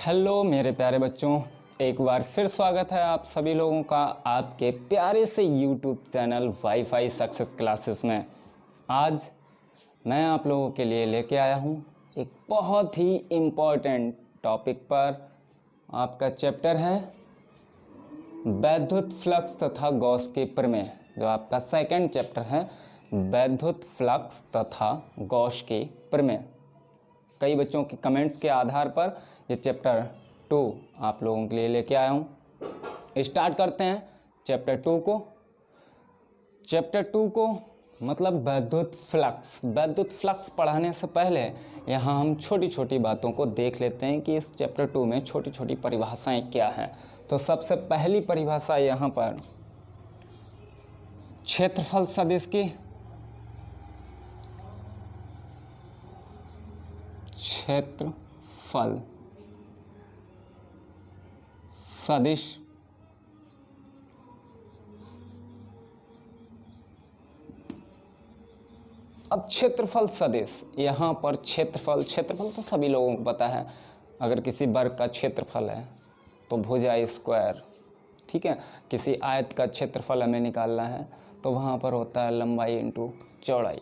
Hello मेरे प्यारे बच्चों, एक बार फिर स्वागत है आप सभी लोगों का आपके प्यारे से YouTube channel wifi success classes में। आज मैं आप लोगों के लिए लेके आया हूँ एक बहुत ही इम्पोर्टेंट टॉपिक पर। आपका चैप्टर है वैद्युत फ्लक्स तथा गॉस के प्रमेय, जो आपका सेकंड चैप्टर है वैद्युत फ्लक्स तथा गॉस के प्रमेय। कई बच्चों के कमेंट्स के आधार पर ये चैप्टर 2 आप लोगों के लिए लेके आया हूँ। स्टार्ट करते हैं चैप्टर 2 को। चैप्टर 2 को मतलब वैद्युत फ्लक्स। वैद्युत फ्लक्स पढ़ाने से पहले यहाँ हम छोटी छोटी बातों को देख लेते हैं कि इस चैप्टर 2 में छोटी छोटी परिभाषाएं क्या हैं। तो सबसे पहली परिभाषा यहाँ पर क्षेत्रफल सदिश की। क्षेत्रफल सदिश अब क्षेत्रफल सदिश, यहाँ पर क्षेत्रफल तो सभी लोगों को पता है। अगर किसी वर्ग का क्षेत्रफल है तो भुजा स्क्वायर, ठीक है। किसी आयत का क्षेत्रफल हमें निकालना है तो वहाँ पर होता है लंबाई इंटू चौड़ाई।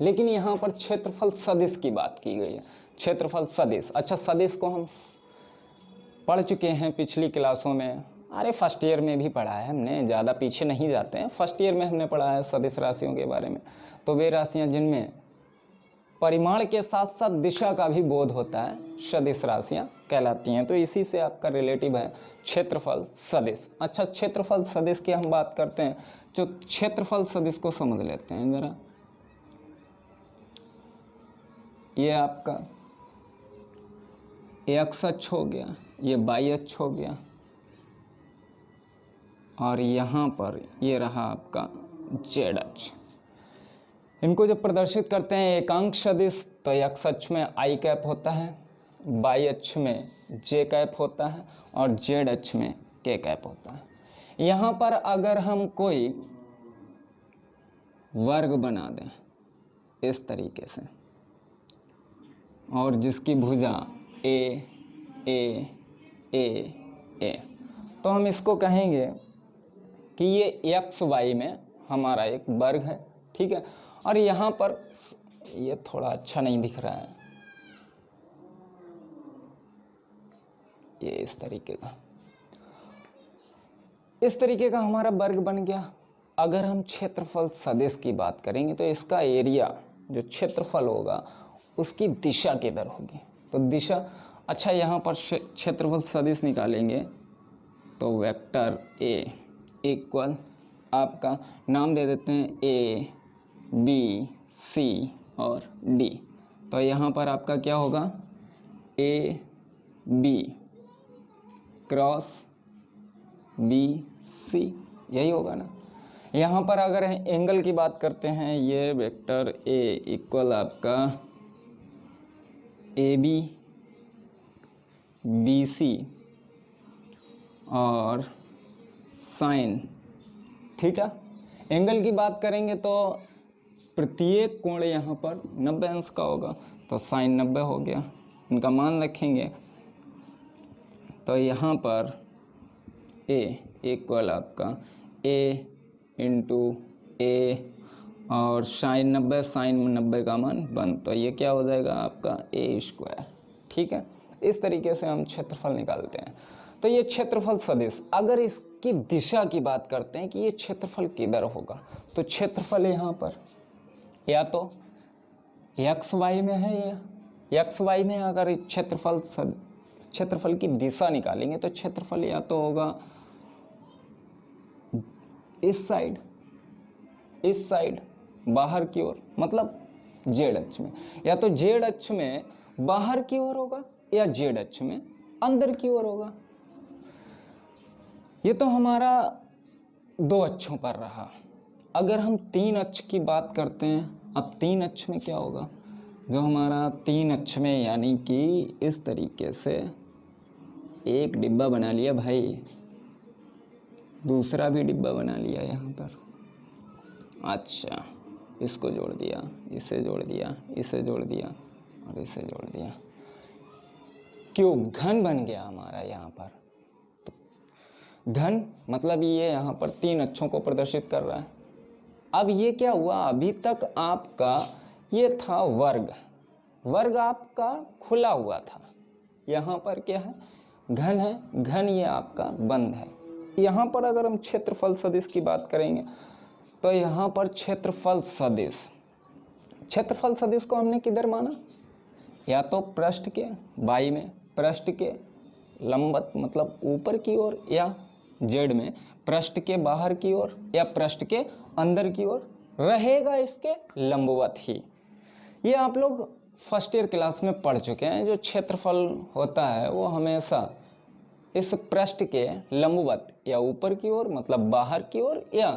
लेकिन यहाँ पर क्षेत्रफल सदिश की बात की गई है। क्षेत्रफल सदिश, अच्छा सदिश को हम पढ़ चुके हैं पिछली क्लासों में। अरे फर्स्ट ईयर में भी पढ़ा है हमने, ज़्यादा पीछे नहीं जाते हैं। फर्स्ट ईयर में हमने पढ़ा है सदिश राशियों के बारे में। तो वे राशियाँ जिनमें परिमाण के साथ साथ दिशा का भी बोध होता है, सदिश राशियाँ कहलाती हैं। तो इसी से आपका रिलेटिव है क्षेत्रफल सदिश। अच्छा, क्षेत्रफल सदिश की हम बात करते हैं। जो क्षेत्रफल सदिश को समझ लेते हैं ज़रा। ये आपका एक्स अक्ष हो गया, ये वाई अक्ष हो गया, और यहाँ पर ये रहा आपका जेड अक्ष। इनको जब प्रदर्शित करते हैं एकांक सदिश तो एक्स अक्ष में आई कैप होता है, वाई अक्ष में जे कैप होता है और जेड अक्ष में के कैप होता है। यहाँ पर अगर हम कोई वर्ग बना दें इस तरीके से और जिसकी भुजा ए ए ए ए, तो हम इसको कहेंगे कि ये एक्स वाई में हमारा एक वर्ग है, ठीक है। और यहाँ पर ये थोड़ा अच्छा नहीं दिख रहा है, ये इस तरीके का हमारा वर्ग बन गया। अगर हम क्षेत्रफल सदिश की बात करेंगे तो इसका एरिया, जो क्षेत्रफल होगा, उसकी दिशा किधर होगी। तो दिशा, अच्छा यहाँ पर क्षेत्रफल सदिश निकालेंगे तो वेक्टर ए इक्वल आपका नाम दे देते हैं ए बी सी और डी। तो यहाँ पर आपका क्या होगा, A B cross B C, यही होगा ना। यहाँ पर अगर एंगल की बात करते हैं, ये वेक्टर ए इक्वल आपका ए बी बी सी और साइन थीटा। एंगल की बात करेंगे तो प्रत्येक कोण यहाँ पर 90 अंश का होगा, तो साइन 90 हो गया। इनका मान रखेंगे तो यहाँ पर ए इक्वल आपका ए इंटू ए और साइन 90 का मान 1, तो ये क्या हो जाएगा आपका ए स्क्वायर, ठीक है। इस तरीके से हम क्षेत्रफल निकालते हैं। तो ये क्षेत्रफल सदिश। अगर इसकी दिशा की बात करते हैं कि ये क्षेत्रफल किधर होगा, तो क्षेत्रफल यहाँ पर या तो एक्स वाई में है, या एक्स वाई में अगर क्षेत्रफल की दिशा निकालेंगे तो क्षेत्रफल या तो होगा इस साइड बाहर की ओर, मतलब जेड अक्ष में, या तो जेड अक्ष में बाहर की ओर होगा या जेड अक्ष में अंदर की ओर होगा। ये तो हमारा 2 अक्षों पर रहा। अगर हम 3 अक्ष की बात करते हैं, अब 3 अक्ष में क्या होगा, जो हमारा 3 अक्ष में, यानी कि इस तरीके से एक डिब्बा बना लिया भाई, दूसरा भी डिब्बा बना लिया यहाँ पर। अच्छा, इसको जोड़ दिया, इसे जोड़ दिया, इसे जोड़ दिया और इसे जोड़ दिया। क्यों घन बन गया हमारा यहाँ पर। तो घन मतलब ये यहाँ पर 3 अक्षों को प्रदर्शित कर रहा है। अब ये क्या हुआ, अभी तक आपका ये था वर्ग, वर्ग आपका खुला हुआ था, यहाँ पर क्या है, घन है, घन ये आपका बंद है। यहाँ पर अगर हम क्षेत्रफल सदिश की बात करेंगे तो यहाँ पर क्षेत्रफल सदिश को हमने किधर माना, या तो पृष्ठ के बाई में, पृष्ठ के लंबवत मतलब ऊपर की ओर, या जेड में पृष्ठ के बाहर की ओर, या पृष्ठ के अंदर की ओर, रहेगा इसके लंबवत ही। ये आप लोग फर्स्ट ईयर क्लास में पढ़ चुके हैं। जो क्षेत्रफल होता है वो हमेशा इस पृष्ठ के लंबवत या ऊपर की ओर मतलब बाहर की ओर, या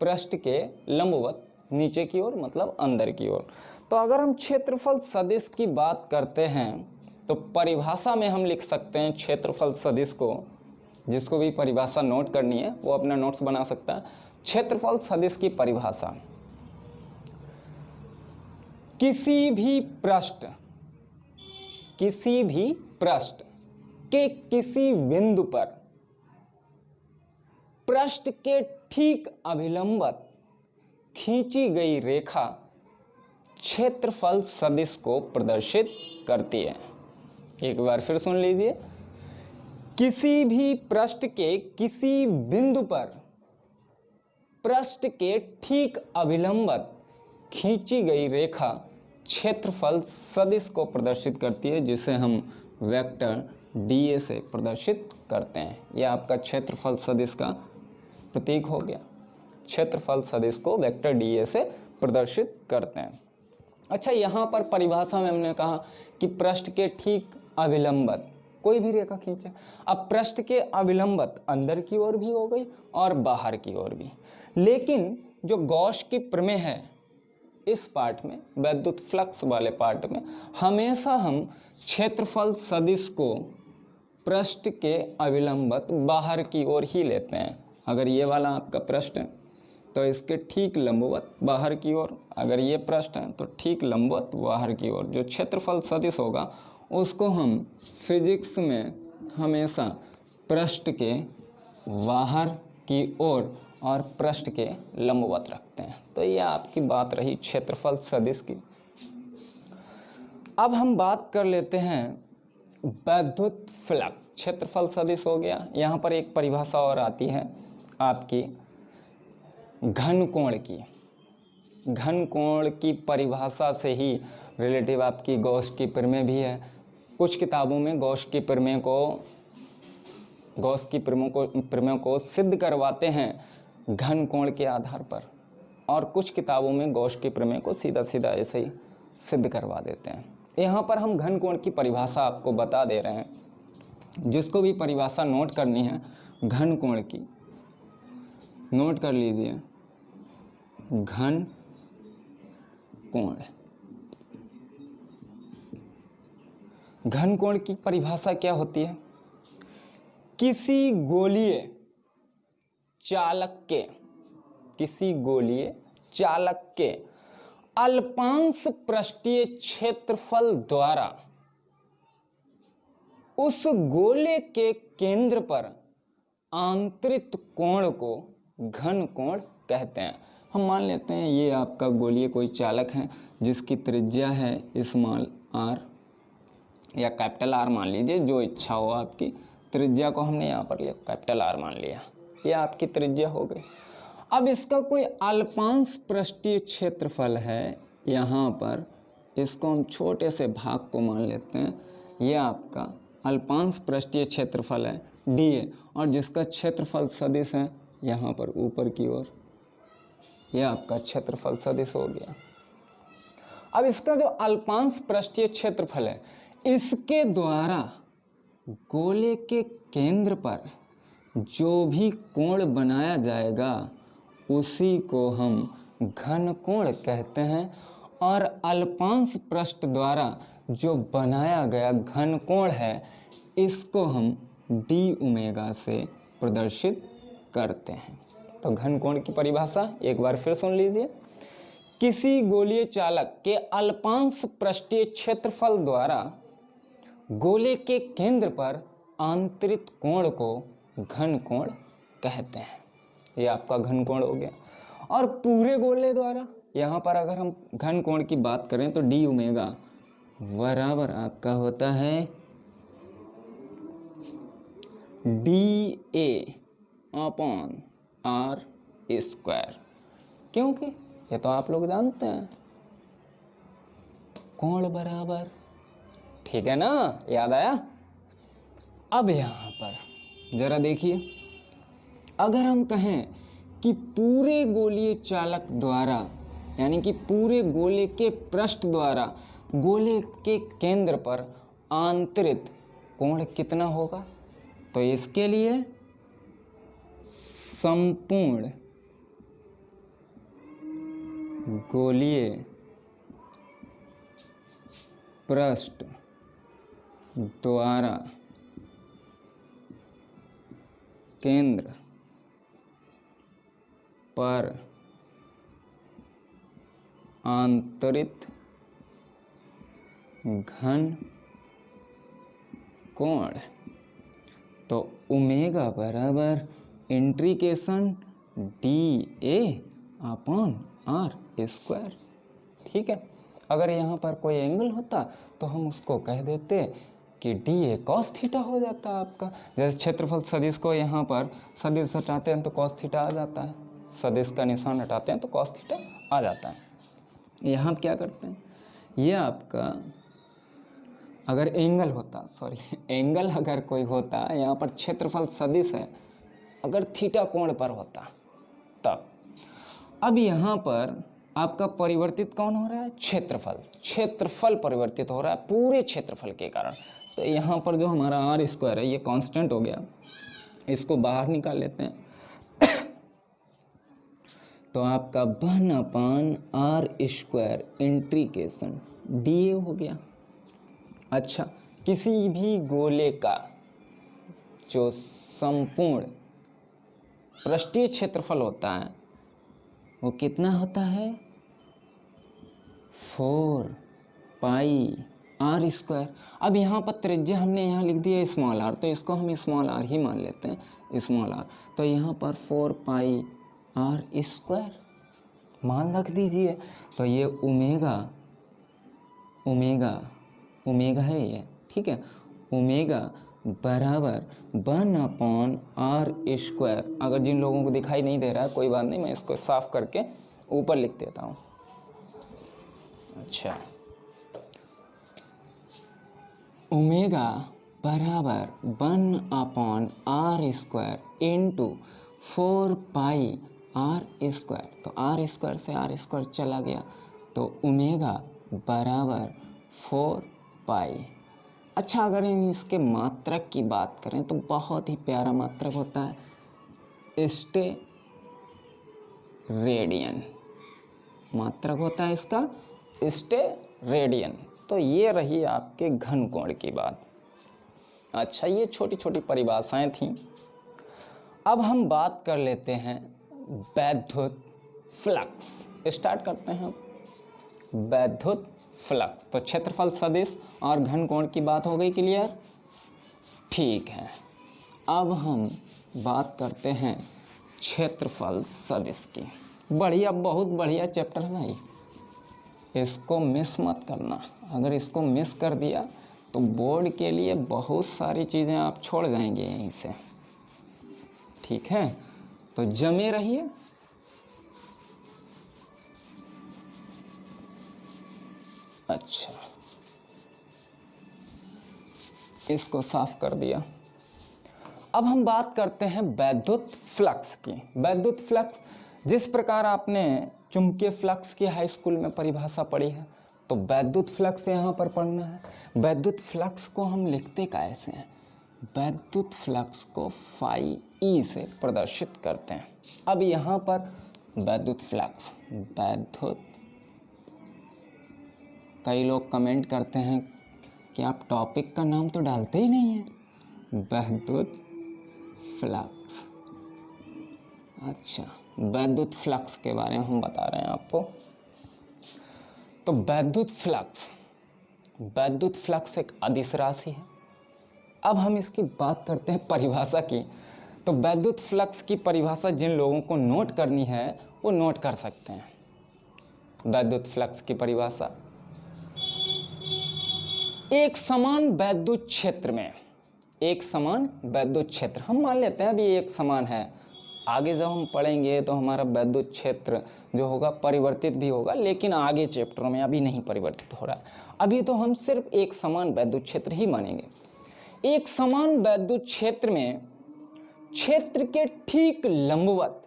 पृष्ठ के लंबवत नीचे की ओर मतलब अंदर की ओर। तो अगर हम क्षेत्रफल सदिश की बात करते हैं तो परिभाषा में हम लिख सकते हैं क्षेत्रफल सदिश को, जिसको भी परिभाषा नोट करनी है वो अपना नोट्स बना सकता है। क्षेत्रफल सदिश की परिभाषा, किसी भी पृष्ठ के किसी बिंदु पर पृष्ठ के ठीक अभिलंबत खींची गई रेखा क्षेत्रफल सदिश को प्रदर्शित करती है। एक बार फिर सुन लीजिए, किसी भी पृष्ठ के किसी बिंदु पर पृष्ठ के ठीक अभिलंबत खींची गई रेखा क्षेत्रफल सदिश को प्रदर्शित करती है, जिसे हम वेक्टर डीए से प्रदर्शित करते हैं। यह आपका क्षेत्रफल सदिश का प्रतीक हो गया। क्षेत्रफल सदिश को वेक्टर डीए से प्रदर्शित करते हैं। अच्छा, यहाँ पर परिभाषा में हमने कहा कि पृष्ठ के ठीक अभिलंबत कोई भी रेखा खींचे। अब पृष्ठ के अभिलंबत अंदर की ओर भी हो गई और बाहर की ओर भी, लेकिन जो गॉस की प्रमेय है इस पार्ट में, वैद्युत फ्लक्स वाले पार्ट में, हमेशा हम क्षेत्रफल सदिश को पृष्ठ के अभिलंबत बाहर की ओर ही लेते हैं। अगर ये वाला आपका पृष्ठ है तो इसके ठीक लंबवत बाहर की ओर, अगर ये पृष्ठ है तो ठीक लंबवत बाहर की ओर। जो क्षेत्रफल सदिश होगा उसको हम फिजिक्स में हमेशा पृष्ठ के बाहर की ओर और पृष्ठ के लंबवत रखते हैं। तो ये आपकी बात रही क्षेत्रफल सदिश की। अब हम बात कर लेते हैं वैद्युत फ्लक्स। क्षेत्रफल सदिश हो गया। यहाँ पर एक परिभाषा और आती है आपकी घन कोण की। घन कोण की परिभाषा से ही रिलेटिव आपकी गॉस की प्रमेय भी है। कुछ किताबों में गॉस की प्रमेय को सिद्ध करवाते हैं घन कोण के आधार पर, और कुछ किताबों में गॉस की प्रमेय को सीधा सीधा ऐसे ही सिद्ध करवा देते हैं। यहाँ पर हम घन कोण की परिभाषा आपको बता दे रहे हैं। जिसको भी परिभाषा नोट करनी है घन कोण की, नोट कर लीजिए। घन कोण, घन कोण की परिभाषा क्या होती है? किसी गोलीय चालक के अल्पांश पृष्ठीय क्षेत्रफल द्वारा उस गोले के केंद्र पर आंतरिक कोण को घन कोण कहते हैं। हम मान लेते हैं ये आपका गोलीय कोई चालक है जिसकी त्रिज्या है स्मॉल आर या कैपिटल आर मान लीजिए, जो इच्छा हो आपकी। त्रिज्या को हमने यहाँ पर लिया कैपिटल आर मान लिया, ये आपकी त्रिज्या हो गई। अब इसका कोई अल्पांश पृष्ठीय क्षेत्रफल है यहाँ पर, इसको हम छोटे से भाग को मान लेते हैं। ये आपका अल्पांश पृष्ठीय क्षेत्रफल है डीए, और जिसका क्षेत्रफल सदिश है यहाँ पर ऊपर की ओर, यह आपका क्षेत्रफल सदिश हो गया। अब इसका जो अल्पांश पृष्ठीय क्षेत्रफल है, इसके द्वारा गोले के केंद्र पर जो भी कोण बनाया जाएगा उसी को हम घन कोण कहते हैं, और अल्पांश पृष्ठ द्वारा जो बनाया गया घन कोण है इसको हम डी ओमेगा से प्रदर्शित करते हैं। तो घन कोण की परिभाषा एक बार फिर सुन लीजिए। किसी गोलीय चालक के अल्पांश पृष्ठीय क्षेत्रफल द्वारा गोले के केंद्र पर आंतरिक कोण को घन कोण कहते हैं। ये आपका घन कोण हो गया। और पूरे गोले द्वारा यहाँ पर अगर हम घन कोण की बात करें तो डी ओमेगा बराबर आपका होता है d A upon r square. क्योंकि ये तो आप लोग जानते हैं कोण बराबर, ठीक है ना, याद आया। अब यहाँ पर जरा देखिए, अगर हम कहें कि पूरे गोलीय चालक द्वारा यानी कि पूरे गोले के पृष्ठ द्वारा गोले के केंद्र पर आंतरिक कोण कितना होगा, तो इसके लिए संपूर्ण गोलीय पृष्ठ द्वारा केंद्र पर आंतरिक घन कोण, तो ओमेगा बराबर integration d A upon r square. ठीक है, अगर यहाँ पर कोई एंगल होता तो हम उसको कह देते कि डी ए कॉस थीटा हो जाता आपका। जैसे क्षेत्रफल सदिश को यहाँ पर सदिश हटाते हैं तो कॉस थीटा आ जाता है, सदिश का निशान हटाते हैं तो कॉस थीटा आ जाता है। यहाँ क्या करते हैं, ये आपका अगर एंगल होता, एंगल अगर कोई होता, यहाँ पर क्षेत्रफल सदिश है, अगर थीटा कोण पर होता तब। अब यहाँ पर आपका परिवर्तित कौन हो रहा है, क्षेत्रफल परिवर्तित हो रहा है पूरे क्षेत्रफल के कारण। तो यहाँ पर जो हमारा आर स्क्वायर है ये कांस्टेंट हो गया, इसको बाहर निकाल लेते हैं तो आपका 1/r स्क्वायर इंटीग्रेशन डी ए हो गया। अच्छा, किसी भी गोले का जो संपूर्ण पृष्ठीय क्षेत्रफल होता है वो कितना होता है, 4 पाई आर स्क्वायर। अब यहाँ पर त्रिज्या हमने यहाँ लिख दिया स्मॉल आर, तो इसको हम स्मॉल आर ही मान लेते हैं, स्मॉल आर। तो यहाँ पर 4 पाई आर स्क्वायर मान रख दीजिए। तो ये ओमेगा है ये, ठीक है, ओमेगा बराबर 1/r स्क्वायर। अगर जिन लोगों को दिखाई नहीं दे रहा है कोई बात नहीं, मैं इसको साफ करके ऊपर लिख देता हूँ। अच्छा, ओमेगा बराबर 1/r square into 4 pi are square. तो आर स्क्वायर से आर स्क्वायर चला गया, तो ओमेगा बराबर 4 पाई। अच्छा, अगर हम इसके मात्रक की बात करें तो बहुत ही प्यारा मात्रक होता है, स्टेरेडियन मात्रक होता है इसका, स्टेरेडियन। तो ये रही आपके घन कोण की बात। अच्छा, ये छोटी छोटी परिभाषाएं थीं। अब हम बात कर लेते हैं वैद्युत फ्लक्स। स्टार्ट करते हैं वैद्युत फ्लक्स। तो क्षेत्रफल सदिश और घन कोण की बात हो गई क्लियर, ठीक है। अब हम बात करते हैं क्षेत्रफल सदिश की। बढ़िया, बहुत बढ़िया चैप्टर है भाई, इसको मिस मत करना। अगर इसको मिस कर दिया तो बोर्ड के लिए बहुत सारी चीज़ें आप छोड़ जाएंगे यहीं से, ठीक है। तो जमे रहिए। अच्छा, इसको साफ कर दिया। अब हम बात करते हैं वैद्युत फ्लक्स की। वैद्युत फ्लक्स, जिस प्रकार आपने चुंबकीय फ्लक्स की हाई स्कूल में परिभाषा पढ़ी है, तो वैद्युत फ्लक्स यहाँ पर पढ़ना है। वैद्युत फ्लक्स को हम लिखते कैसे हैं, वैद्युत फ्लक्स को फाई ई से प्रदर्शित करते हैं। अब यहाँ पर वैद्युत फ्लक्स, कई लोग कमेंट करते हैं कि आप टॉपिक का नाम तो डालते ही नहीं हैं, वैद्युत फ्लक्स। अच्छा, वैद्युत फ्लक्स के बारे में हम बता रहे हैं आपको। तो वैद्युत फ्लक्स वैद्युत फ्लक्स एक अदिश राशि है। अब हम इसकी बात करते हैं परिभाषा की। तो वैद्युत फ्लक्स की परिभाषा जिन लोगों को नोट करनी है वो नोट कर सकते हैं। वैद्युत फ्लक्स की परिभाषा, एक समान वैद्युत क्षेत्र में, एक समान वैद्युत क्षेत्र, हम मान लेते हैं अभी एक समान है, आगे जब हम पढ़ेंगे तो हमारा वैद्युत क्षेत्र जो होगा परिवर्तित भी होगा, लेकिन आगे चैप्टरों में, अभी नहीं परिवर्तित हो रहा है, अभी तो हम सिर्फ एक समान वैद्युत क्षेत्र ही मानेंगे। एक समान वैद्युत क्षेत्र में क्षेत्र के ठीक लंबवत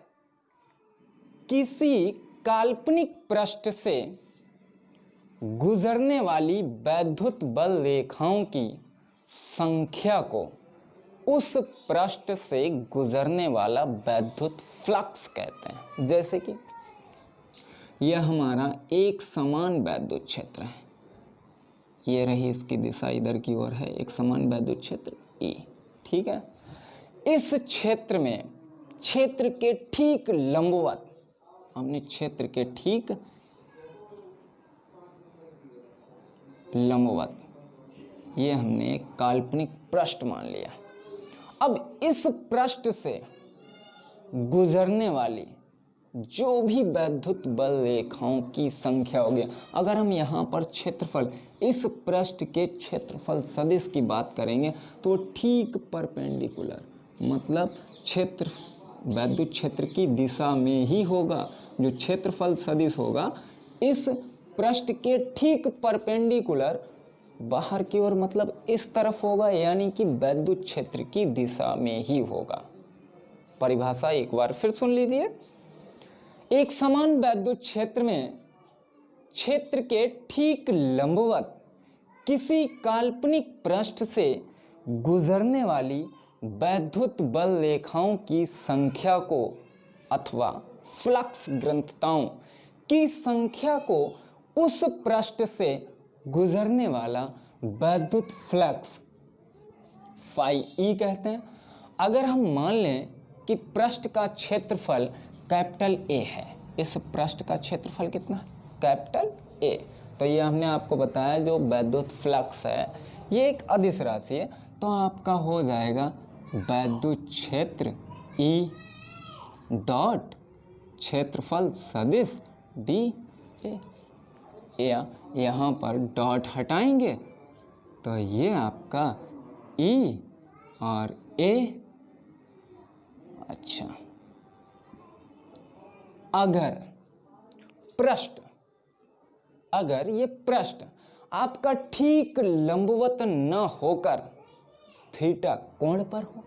किसी काल्पनिक पृष्ठ से गुजरने वाली वैद्युत बल रेखाओं की संख्या को उस पृष्ठ से गुजरने वाला वैद्युत फ्लक्स कहते हैं। जैसे कि यह हमारा एक समान वैद्युत क्षेत्र है, ये रही इसकी दिशा इधर की ओर है, एक समान वैद्युत क्षेत्र E, ठीक है। इस क्षेत्र में क्षेत्र के ठीक लंबवत, हमने क्षेत्र के ठीक लंबवत, ये हमने एक काल्पनिक पृष्ठ मान लिया। अब इस पृष्ठ से गुजरने वाली जो भी वैद्युत बल रेखाओं की संख्या होगी, अगर हम यहाँ पर क्षेत्रफल, इस पृष्ठ के क्षेत्रफल सदिश की बात करेंगे तो ठीक परपेंडिकुलर, मतलब क्षेत्र वैद्युत क्षेत्र की दिशा में ही होगा। जो क्षेत्रफल सदिश होगा इस पृष्ठ के ठीक परपेंडिकुलर बाहर की ओर, मतलब इस तरफ होगा, यानी कि वैद्युत क्षेत्र की दिशा में ही होगा। परिभाषा एक बार फिर सुन लीजिए। एक समान वैद्युत क्षेत्र में क्षेत्र के ठीक लंबवत किसी काल्पनिक पृष्ठ से गुजरने वाली वैद्युत बल रेखाओं की संख्या को अथवा फ्लक्स ग्रंथताओं की संख्या को उस पृष्ठ से गुजरने वाला वैद्युत फ्लक्स फाई ई कहते हैं। अगर हम मान लें कि पृष्ठ का क्षेत्रफल कैपिटल ए है, इस पृष्ठ का क्षेत्रफल कितना है? Capital A. तो ये हमने आपको बताया जो वैद्युत फ्लक्स है ये एक अदिश राशि है, तो आपका हो जाएगा वैद्युत क्षेत्र ई डॉट क्षेत्रफल सदिश डी ए। या यहाँ पर डॉट हटाएंगे तो ये आपका ई और ए। अच्छा, अगर ये पृष्ठ आपका ठीक लंबवत न होकर थीटा कोण पर हो,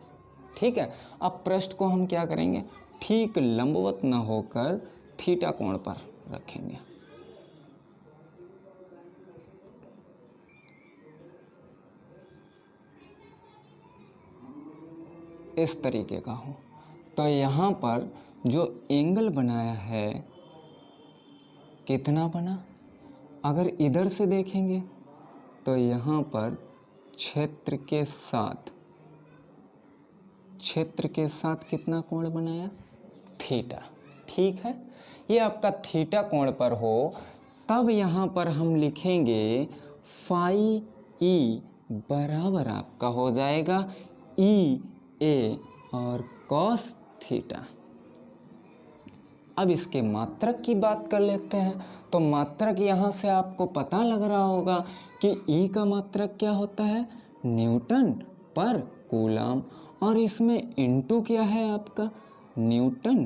ठीक है, अब पृष्ठ को हम क्या करेंगे, ठीक लंबवत न होकर थीटा कोण पर रखेंगे। इस तरीके का हो तो यहाँ पर जो एंगल बनाया है कितना बना, अगर इधर से देखेंगे तो यहाँ पर क्षेत्र के साथ कितना कोण बनाया, थीटा, ठीक है। ये आपका थीटा कोण पर हो तब यहाँ पर हम लिखेंगे फाई ई बराबर आपका हो जाएगा ई ए और कॉस थीटा। अब इसके मात्रक की बात कर लेते हैं। तो मात्रक यहाँ से आपको पता लग रहा होगा कि ई का मात्रक क्या होता है, न्यूटन पर कूलम, और इसमें इनटू क्या है आपका, न्यूटन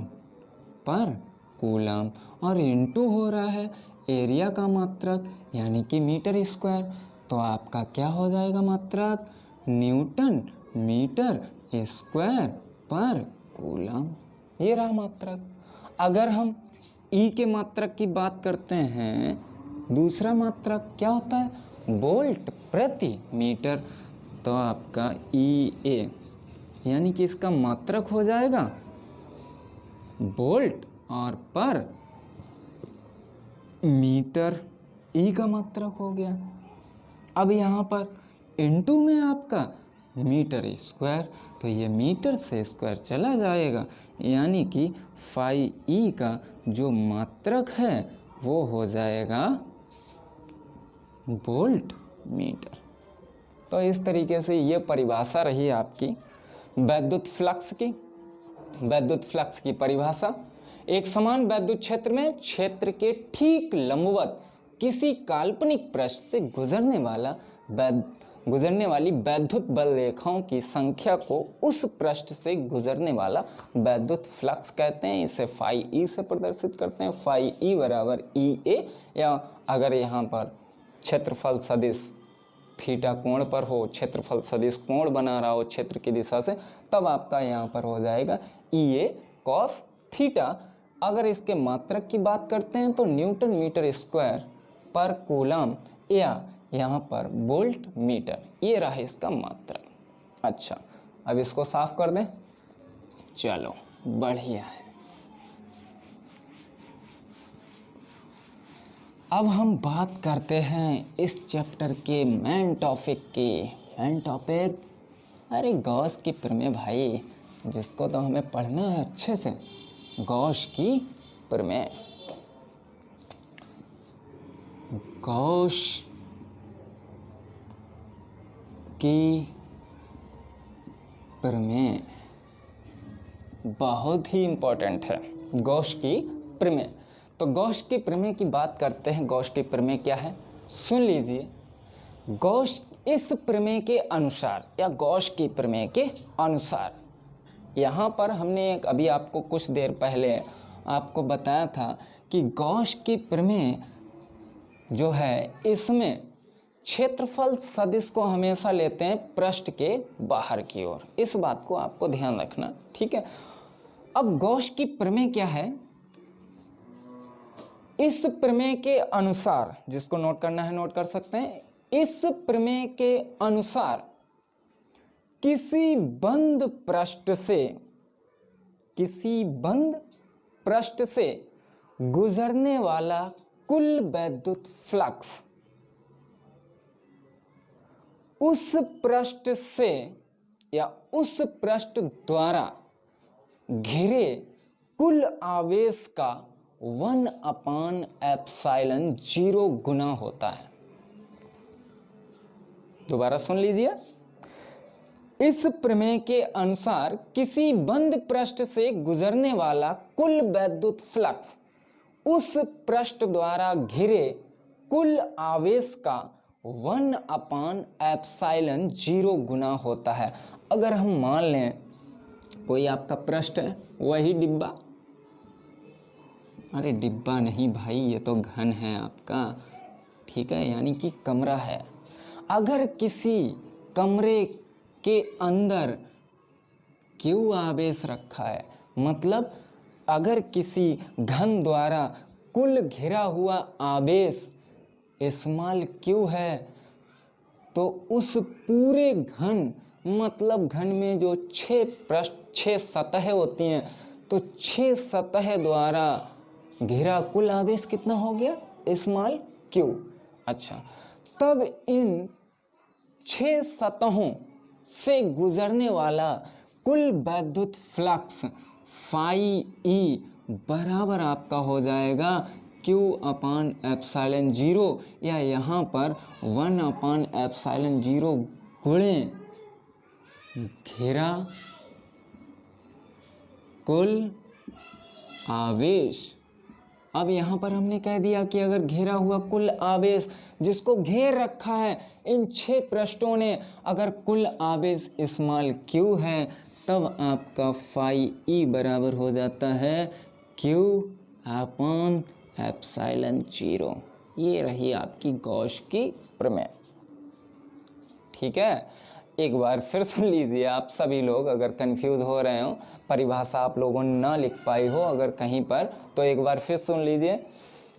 पर कूलम, और इनटू हो रहा है एरिया का मात्रक यानी कि मीटर स्क्वायर। तो आपका क्या हो जाएगा मात्रक, न्यूटन मीटर स्क्वायर पर कूलम। ये रहा मात्रक। अगर हम ई के मात्रक की बात करते हैं, दूसरा मात्रक क्या होता है, वोल्ट प्रति मीटर, तो आपका ई ए यानी कि इसका मात्रक हो जाएगा वोल्ट और पर मीटर, ई का मात्रक हो गया। अब यहाँ पर इनटू में आपका मीटर स्क्वायर, तो ये मीटर से स्क्वायर चला जाएगा, यानी कि फाई ई का जो मात्रक है वो हो जाएगा वोल्ट मीटर। तो इस तरीके से ये परिभाषा रही आपकी वैद्युत फ्लक्स की। वैद्युत फ्लक्स की परिभाषा, एक समान वैद्युत क्षेत्र में क्षेत्र के ठीक लंबवत किसी काल्पनिक पृष्ठ से गुजरने वाली वैद्युत बल रेखाओं की संख्या को उस पृष्ठ से गुजरने वाला वैद्युत फ्लक्स कहते हैं। इसे फाई ई से प्रदर्शित करते हैं, फाई ई बराबर ई ए, या अगर यहाँ पर क्षेत्रफल सदिश थीटा कोण पर हो, क्षेत्रफल सदिश कोण बना रहा हो क्षेत्र की दिशा से, तब आपका यहाँ पर हो जाएगा ई ए कॉस थीटा। अगर इसके मात्रक की बात करते हैं तो न्यूटन मीटर स्क्वायर पर कूलम या यहाँ पर वोल्ट मीटर, ये रहा इसका मात्रक। अच्छा, अब इसको साफ कर दें। चलो बढ़िया है। अब हम बात करते हैं इस चैप्टर के मेन टॉपिक की। मेन टॉपिक, अरे गॉस की प्रमेय भाई, जिसको तो हमें पढ़ना है अच्छे से, गॉस की प्रमेय। गॉस की प्रमेय बहुत ही इम्पोर्टेंट है। गॉस की प्रमेय, तो गॉस की प्रमेय की बात करते हैं। गॉस की प्रमेय क्या है, सुन लीजिए। गॉस इस प्रमेय के अनुसार या गॉस की प्रमेय के अनुसार, यहाँ पर हमने एक अभी आपको कुछ देर पहले आपको बताया था कि गॉस की प्रमेय जो है इसमें क्षेत्रफल सदिश को हमेशा लेते हैं पृष्ठ के बाहर की ओर। इस बात को आपको ध्यान रखना, ठीक है। अब गॉस की प्रमेय क्या है, इस प्रमेय के अनुसार, जिसको नोट करना है नोट कर सकते हैं। इस प्रमेय के अनुसार किसी बंद पृष्ठ से गुजरने वाला कुल वैद्युत फ्लक्स उस पृष्ठ से या उस पृष्ठ द्वारा घिरे कुल आवेश का 1/ε0 गुना होता है। दोबारा सुन लीजिए। इस प्रमेय के अनुसार किसी बंद पृष्ठ से गुजरने वाला कुल वैद्युत फ्लक्स उस पृष्ठ द्वारा घिरे कुल आवेश का 1/ε0 गुना होता है। अगर हम मान लें कोई आपका पृष्ठ है, वही डिब्बा, अरे डिब्बा नहीं भाई, ये तो घन है आपका, ठीक है, यानी कि कमरा है। अगर किसी कमरे के अंदर क्यू आवेश रखा है, मतलब अगर किसी घन द्वारा कुल घिरा हुआ आवेश स्मॉल क्यू है, तो उस पूरे घन, मतलब घन में जो 6 सतहें होती हैं, तो 6 सतह द्वारा घिरा कुल आवेश कितना हो गया, स्मॉल क्यू। अच्छा, तब इन 6 सतहों से गुजरने वाला कुल वैद्युत फ्लक्स फाई ई बराबर आपका हो जाएगा Q/ε0, या यहाँ पर 1/ε0 गुणे घेरा कुल आवेश। अब यहाँ पर हमने कह दिया कि अगर घेरा हुआ कुल आवेश जिसको घेर रखा है इन 6 पृष्ठों ने, अगर कुल आवेश स्मॉल क्यू है, तब आपका फाई ई बराबर हो जाता है Q/ε0। ये रही आपकी गॉस की प्रमेय, ठीक है। एक बार फिर सुन लीजिए आप सभी लोग, अगर कंफ्यूज हो रहे हो, परिभाषा आप लोगों ने ना लिख पाई हो अगर कहीं पर, तो एक बार फिर सुन लीजिए।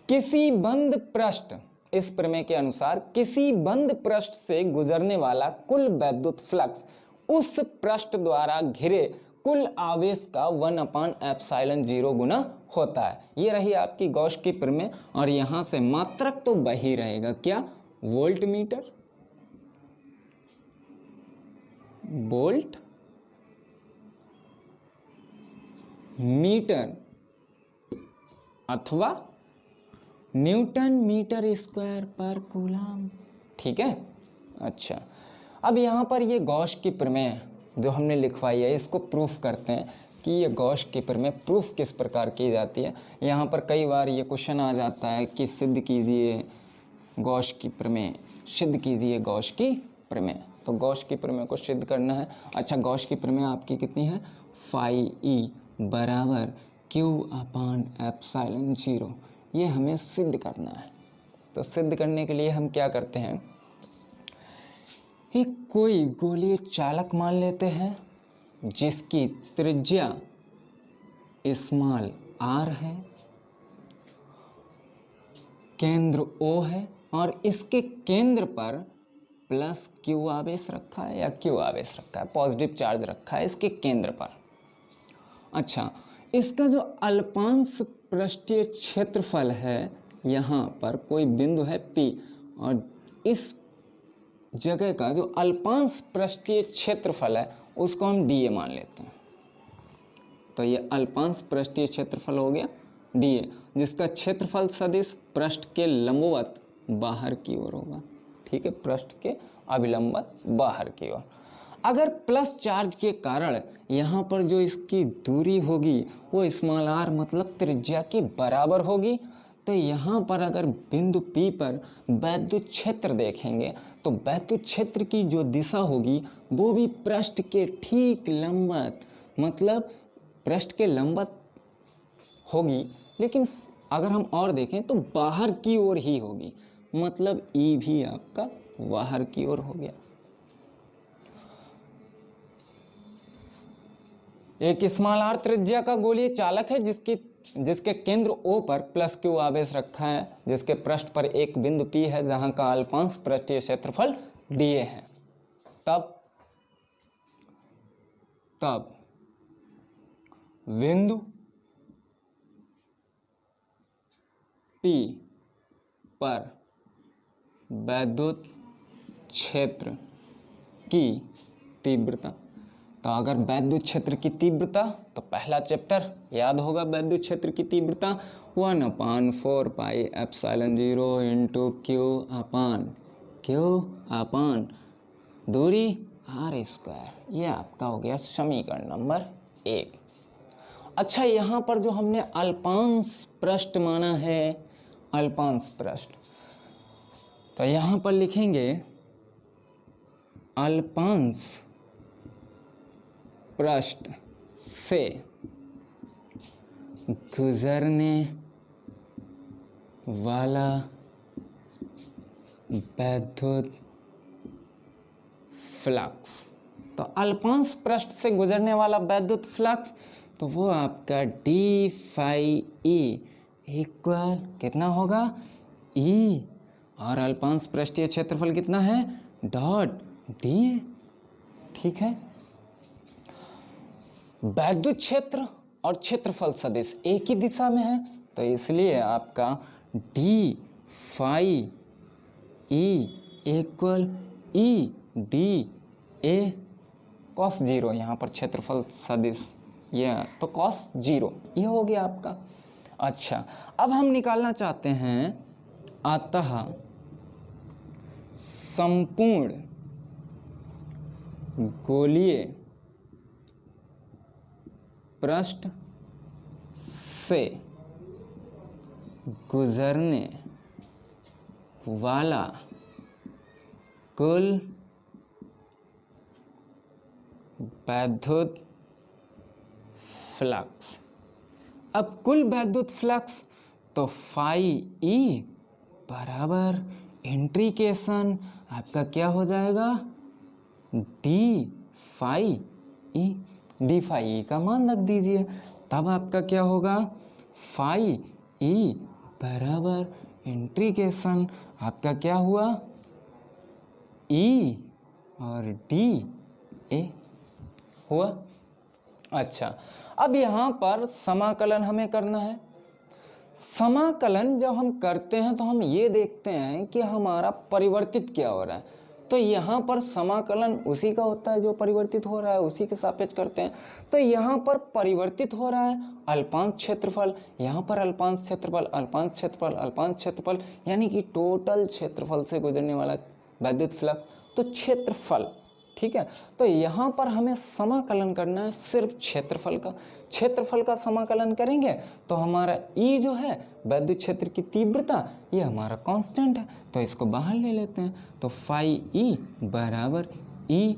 किसी बंद पृष्ठ, इस प्रमेय के अनुसार किसी बंद पृष्ठ से गुजरने वाला कुल वैद्युत फ्लक्स उस पृष्ठ द्वारा घिरे कुल आवेश का 1/ε0 गुना होता है। ये रही आपकी गॉस की प्रमेय, और यहाँ से मात्रक तो वही रहेगा, क्या, वोल्ट मीटर, वोल्ट मीटर अथवा न्यूटन मीटर स्क्वायर पर कूलम, ठीक है। अच्छा, अब यहाँ पर ये गॉस की प्रमेय जो हमने लिखवाई है इसको प्रूफ करते हैं कि ये गॉस की प्रमेय प्रूफ किस प्रकार की जाती है। यहाँ पर कई बार ये क्वेश्चन आ जाता है कि सिद्ध कीजिए गॉस की प्रमेय, सिद्ध कीजिए गॉस की प्रमेय। तो गॉस की प्रमेय को सिद्ध करना है। अच्छा, गॉस की प्रमेय आपकी कितनी है, फाई ई बराबर क्यू अपान एप्सिलॉन 0, ये हमें सिद्ध करना है। तो सिद्ध करने के लिए हम क्या करते हैं, एक कोई गोलीय चालक मान लेते हैं जिसकी त्रिज्या स्मॉल r है, केंद्र O है और इसके केंद्र पर प्लस Q आवेश रखा है या Q आवेश रखा है, पॉजिटिव चार्ज रखा है इसके केंद्र पर। अच्छा, इसका जो अल्पांश पृष्ठीय क्षेत्रफल है, यहाँ पर कोई बिंदु है P और इस जगह का जो अल्पांश पृष्ठीय क्षेत्रफल है उसको हम dA मान लेते हैं। तो ये अल्पांश पृष्ठीय क्षेत्रफल हो गया dA, जिसका क्षेत्रफल सदिश पृष्ठ के लंबवत बाहर की ओर होगा। ठीक है, पृष्ठ के अभिलंबत बाहर की ओर। अगर प्लस चार्ज के कारण यहाँ पर जो इसकी दूरी होगी वो स्मॉल r मतलब त्रिज्या के बराबर होगी, तो यहाँ पर अगर बिंदु P पर वैद्युत क्षेत्र देखेंगे तो वैद्युत क्षेत्र की जो दिशा होगी वो भी पृष्ठ के ठीक लंबवत, मतलब पृष्ठ के लंबवत होगी, लेकिन अगर हम और देखें तो बाहर की ओर ही होगी, मतलब E भी आपका बाहर की ओर हो गया। एक स्मॉल r त्रिज्या का गोलीय चालक है जिसके केंद्र O पर प्लस Q आवेश रखा है, जिसके पृष्ठ पर एक बिंदु P है जहां का अल्पांश पृष्ठीय क्षेत्रफल dA है। तब बिंदु P पर वैद्युत क्षेत्र की तीव्रता, तो अगर वैद्युत क्षेत्र की तीव्रता, तो पहला चैप्टर याद होगा, वैद्युत क्षेत्र की तीव्रता 1/4 पाई एप्सिलॉन 0 इंटू क्यू अपान दूरी r²। ये आपका हो गया समीकरण नंबर 1। अच्छा, यहाँ पर जो हमने अल्पांश पृष्ठ माना है, अल्पांश पृष्ठ, तो यहाँ पर लिखेंगे अल्पांश पृष्ठ से गुजरने वाला वैद्युत फ्लक्स। तो अल्पांश पृष्ठ से गुजरने वाला वैद्युत फ्लक्स, तो वो आपका डी फाई ई इक्वल कितना होगा, ई, और अल्पांश पृष्ठीय क्षेत्रफल कितना है, डॉट डी। ठीक है, वैद्युत क्षेत्र और क्षेत्रफल सदिश एक ही दिशा में है, तो इसलिए आपका d phi E equal E D A cos 0, यहाँ पर क्षेत्रफल सदिश ये, तो कॉस 0 ये हो गया आपका। अच्छा, अब हम निकालना चाहते हैं अतः संपूर्ण गोलीय पृष्ठ से गुजरने वाला कुल वैद्युत फ्लक्स। अब कुल वैद्युत फ्लक्स, तो फाई ई बराबर इंट्रीकेशन आपका क्या हो जाएगा, d phi E, d phi E का मान रख दीजिए, तब आपका क्या होगा, फाई ई बराबर इंट्रीकेशन आपका क्या हुआ, ई और डी ए हुआ। अच्छा, अब यहाँ पर समाकलन हमें करना है। समाकलन जब हम करते हैं तो हम ये देखते हैं कि हमारा परिवर्तित क्या हो रहा है, तो यहाँ पर समाकलन उसी का होता है जो परिवर्तित हो रहा है, उसी के सापेक्ष करते हैं। तो यहाँ पर परिवर्तित हो रहा है अल्पांश क्षेत्रफल, यहाँ पर अल्पांश क्षेत्रफल, अल्पांश क्षेत्रफल, अल्पांश क्षेत्रफल, यानी कि टोटल क्षेत्रफल से गुजरने वाला वैद्युत फ्लक्स। तो क्षेत्रफल, ठीक है। तो यहाँ पर हमें समाकलन करना है सिर्फ क्षेत्रफल का। क्षेत्रफल का समाकलन करेंगे तो हमारा ई जो है वैद्युत क्षेत्र की तीव्रता, ये हमारा कांस्टेंट है, तो इसको बाहर ले लेते हैं। तो फाई ई बराबर ई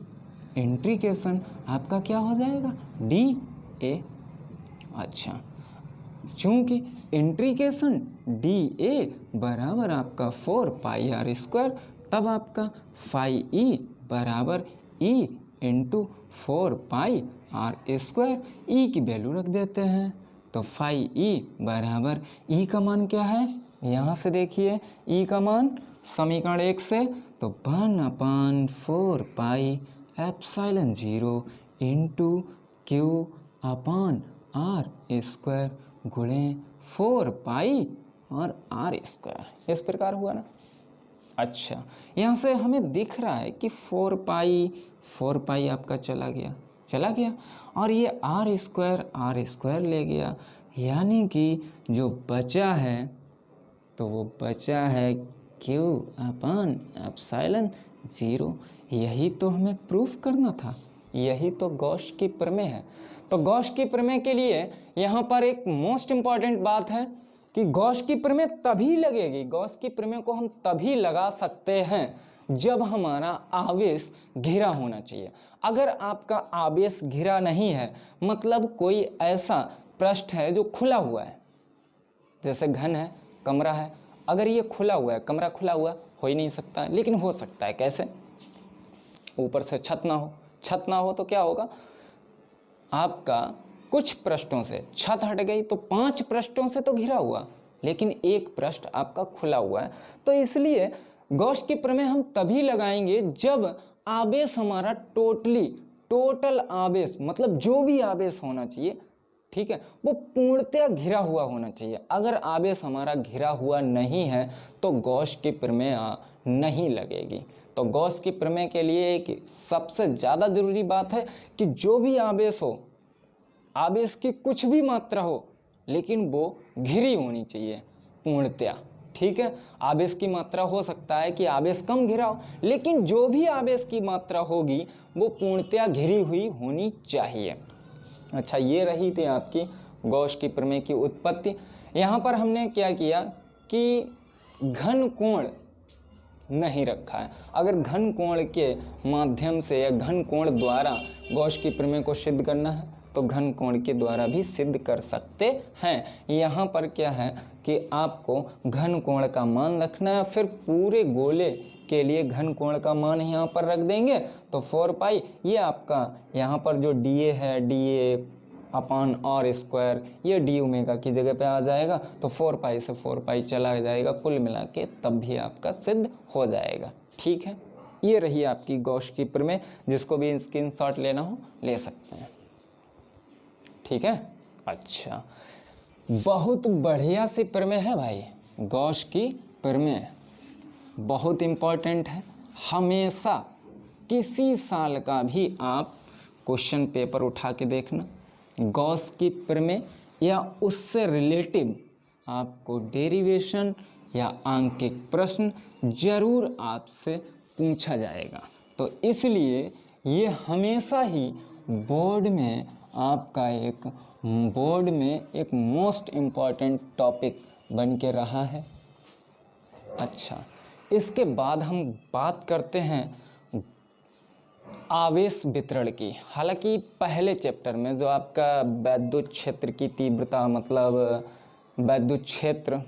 इंटीग्रेशन आपका क्या हो जाएगा, डी ए। अच्छा, चूँकि इंटीग्रेशन डी ए बराबर आपका 4 पाई आर स्क्वायर, तब आपका फाई ई बराबर E into 4 pi are square. E की वैल्यू रख देते हैं, तो फाई ई बराबर ई का मान क्या है, यहाँ से देखिए ई का मान समीकरण 1 से, तो 1/4 pi epsilon 0 into q upon r square गुणे 4 पाई और आर स्क्वायर। इस प्रकार हुआ ना। अच्छा, यहाँ से हमें दिख रहा है कि 4 पाई आपका चला गया और ये आर स्क्वायर ले गया, यानी कि जो बचा है तो वो बचा है क्यू अपान एप्सिलॉन 0। यही तो हमें प्रूफ करना था, यही तो गॉस की प्रमेय है। तो गॉस की प्रमेय के लिए यहाँ पर एक मोस्ट इम्पॉर्टेंट बात है कि गॉस की प्रमेय तभी लगेगी, गॉस की प्रमेय को हम तभी लगा सकते हैं जब हमारा आवेश घिरा होना चाहिए। अगर आपका आवेश घिरा नहीं है, मतलब कोई ऐसा पृष्ठ है जो खुला हुआ है, जैसे घन है, कमरा है, अगर ये खुला हुआ है, कमरा खुला हुआ हो ही नहीं सकता है, लेकिन हो सकता है कैसे, ऊपर से छत ना हो तो क्या होगा, आपका कुछ पृष्ठों से छत हट गई तो 5 पृष्ठों से तो घिरा हुआ, लेकिन एक पृष्ठ आपका खुला हुआ है। तो इसलिए गॉस की प्रमेय हम तभी लगाएंगे जब आवेश हमारा टोटल आवेश, मतलब जो भी आवेश होना चाहिए, ठीक है, वो पूर्णतः घिरा हुआ होना चाहिए। अगर आवेश हमारा घिरा हुआ नहीं है तो गॉस की प्रमेय नहीं लगेगी। तो गॉस की प्रमेय के लिए एक सबसे ज़्यादा ज़रूरी बात है कि जो भी आवेश हो, आवेश की कुछ भी मात्रा हो, लेकिन वो घिरी होनी चाहिए पूर्णतया, ठीक है। आवेश की मात्रा हो सकता है कि आवेश कम घिरा हो, लेकिन जो भी आवेश की मात्रा होगी वो पूर्णतया घिरी हुई होनी चाहिए। अच्छा, ये रही थी आपकी गॉस की प्रमेय की उत्पत्ति। यहाँ पर हमने क्या किया कि घन कोण नहीं रखा है। अगर घन कोण के माध्यम से या घन कोण द्वारा गॉस की प्रमेय को सिद्ध करना है तो घन कोण के द्वारा भी सिद्ध कर सकते हैं। यहाँ पर क्या है कि आपको घन कोण का मान रखना है, फिर पूरे गोले के लिए घन कोण का मान यहाँ पर रख देंगे तो 4 पाई, ये आपका यहाँ पर जो डी ए है, d A upon r square, ये डी ओमेगा की जगह पे आ जाएगा, तो 4 पाई से 4 पाई चला जाएगा, कुल मिला के तब भी आपका सिद्ध हो जाएगा, ठीक है। ये रही आपकी गॉस की प्रमेय, जिसको भी स्क्रीनशॉट लेना हो ले सकते हैं, ठीक है। अच्छा, बहुत बढ़िया सी प्रमेय है भाई, गॉस की प्रमेय बहुत इम्पॉर्टेंट है। हमेशा किसी साल का भी आप क्वेश्चन पेपर उठा के देखना, गॉस की प्रमेय या उससे रिलेटिव आपको डेरिवेशन या आंकिक प्रश्न जरूर आपसे पूछा जाएगा। तो इसलिए ये हमेशा ही बोर्ड में एक मोस्ट इम्पॉर्टेंट टॉपिक बन के रहा है। अच्छा, इसके बाद हम बात करते हैं आवेश वितरण की। हालांकि पहले चैप्टर में जो आपका वैद्युत क्षेत्र की तीव्रता, मतलब वैद्युत क्षेत्र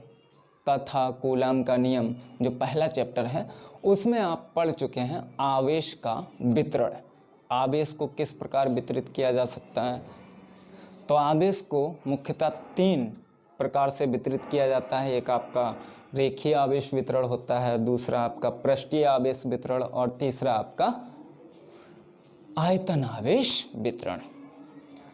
तथा कूलाम का नियम, जो पहला चैप्टर है, उसमें आप पढ़ चुके हैं आवेश का वितरण, आवेश को किस प्रकार वितरित किया जा सकता है। तो आवेश को मुख्यतः 3 प्रकार से वितरित किया जाता है। एक आपका रेखीय आवेश वितरण होता है, दूसरा आपका पृष्ठीय आवेश वितरण और तीसरा आपका आयतन आवेश वितरण।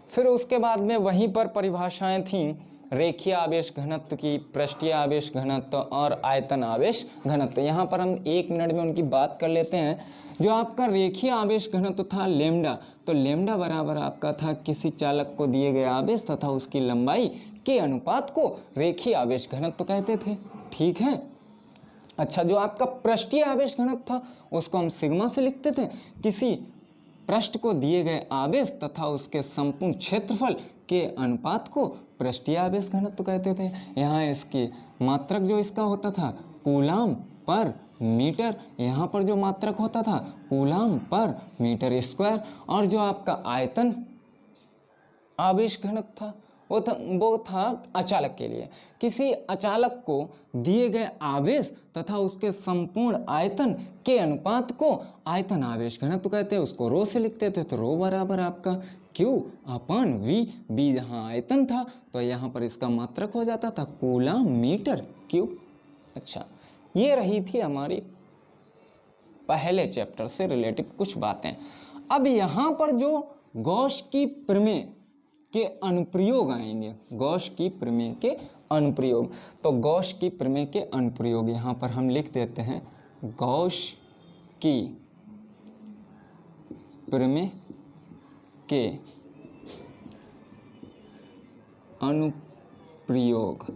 फिर उसके बाद में वहीं पर परिभाषाएं थीं रेखीय आवेश घनत्व की, पृष्ठीय आवेश घनत्व और आयतन आवेश घनत्व। यहाँ पर हम 1 मिनट में उनकी बात कर लेते हैं। जो आपका रेखीय आवेश घनत्व था लेमडा, तो लेमडा बराबर आपका था किसी चालक को दिए गए आवेश तथा उसकी लंबाई के अनुपात को रेखीय आवेश घनत्व कहते थे, ठीक है। अच्छा, जो आपका पृष्ठीय आवेश घनत्व था उसको हम सिग्मा से लिखते थे। किसी पृष्ठ को दिए गए आवेश तथा उसके संपूर्ण क्षेत्रफल के अनुपात को पृष्ठीय आवेश घनत्व कहते थे। यहाँ इसकी मात्रक जो इसका होता था कूलाम पर मीटर, यहाँ पर जो मात्रक होता था कूलाम पर मीटर स्क्वायर, और जो आपका आयतन आवेश घनत्व था वो था अचालक के लिए। किसी अचालक को दिए गए आवेश तथा उसके संपूर्ण आयतन के अनुपात को आयतन आवेश घनत्व कहते हैं। उसको रो से लिखते थे, तो रो बराबर आपका Q अपन V, B यहाँ आयतन था तो यहाँ पर इसका मात्रक हो जाता था कूलाम मीटर क्यूब। अच्छा, ये रही थी हमारी पहले चैप्टर से रिलेटिव कुछ बातें। अब यहाँ पर जो गॉस की प्रमेय के अनुप्रयोग आएंगे, गॉस की प्रमेय के अनुप्रयोग। तो गॉस की प्रमेय के अनुप्रयोग यहाँ पर हम लिख देते हैं गॉस की प्रमेय के अनुप्रयोग।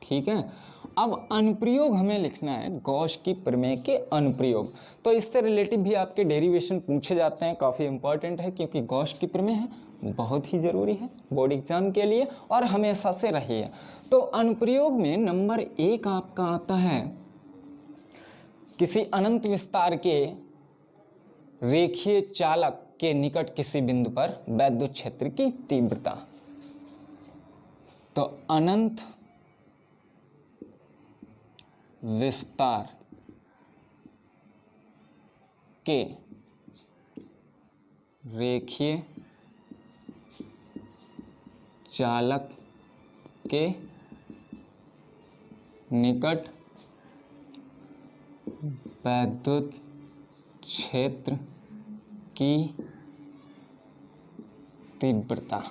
ठीक है, अब अनुप्रयोग हमें लिखना है गॉस की प्रमेय के अनुप्रयोग। तो इससे रिलेटिव भी आपके डेरिवेशन पूछे जाते हैं, काफ़ी इंपॉर्टेंट है क्योंकि गॉस की प्रमेय है, बहुत ही ज़रूरी है बोर्ड एग्जाम के लिए और हमेशा से रही है। तो अनुप्रयोग में नंबर 1 आपका आता है किसी अनंत विस्तार के रेखीय चालक के निकट किसी बिंदु पर वैद्युत क्षेत्र की तीव्रता। तो अनंत विस्तार के रेखीय चालक के निकट वैद्युत क्षेत्र की तीव्रता।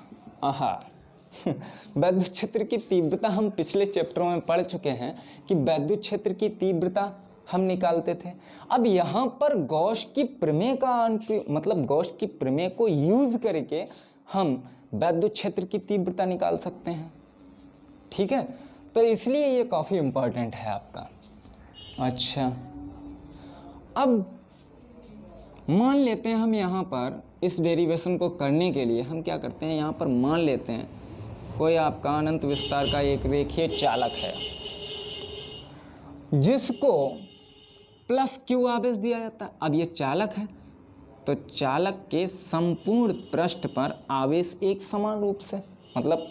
वैद्युत क्षेत्र की तीव्रता हम पिछले चैप्टरों में पढ़ चुके हैं कि वैद्युत क्षेत्र की तीव्रता हम निकालते थे। अब यहाँ पर गॉस की प्रमेय का मतलब गॉस की प्रमेय को यूज करके हम वैद्युत क्षेत्र की तीव्रता निकाल सकते हैं। ठीक है, तो इसलिए ये काफ़ी इम्पोर्टेंट है आपका। अच्छा, अब मान लेते हैं हम यहाँ पर इस डेरिवेशन को करने के लिए हम क्या करते हैं, यहाँ पर मान लेते हैं कोई आपका अनंत विस्तार का एक रेखीय चालक है जिसको प्लस Q आवेश दिया जाता है। अब ये चालक है तो चालक के संपूर्ण पृष्ठ पर आवेश एक समान रूप से, मतलब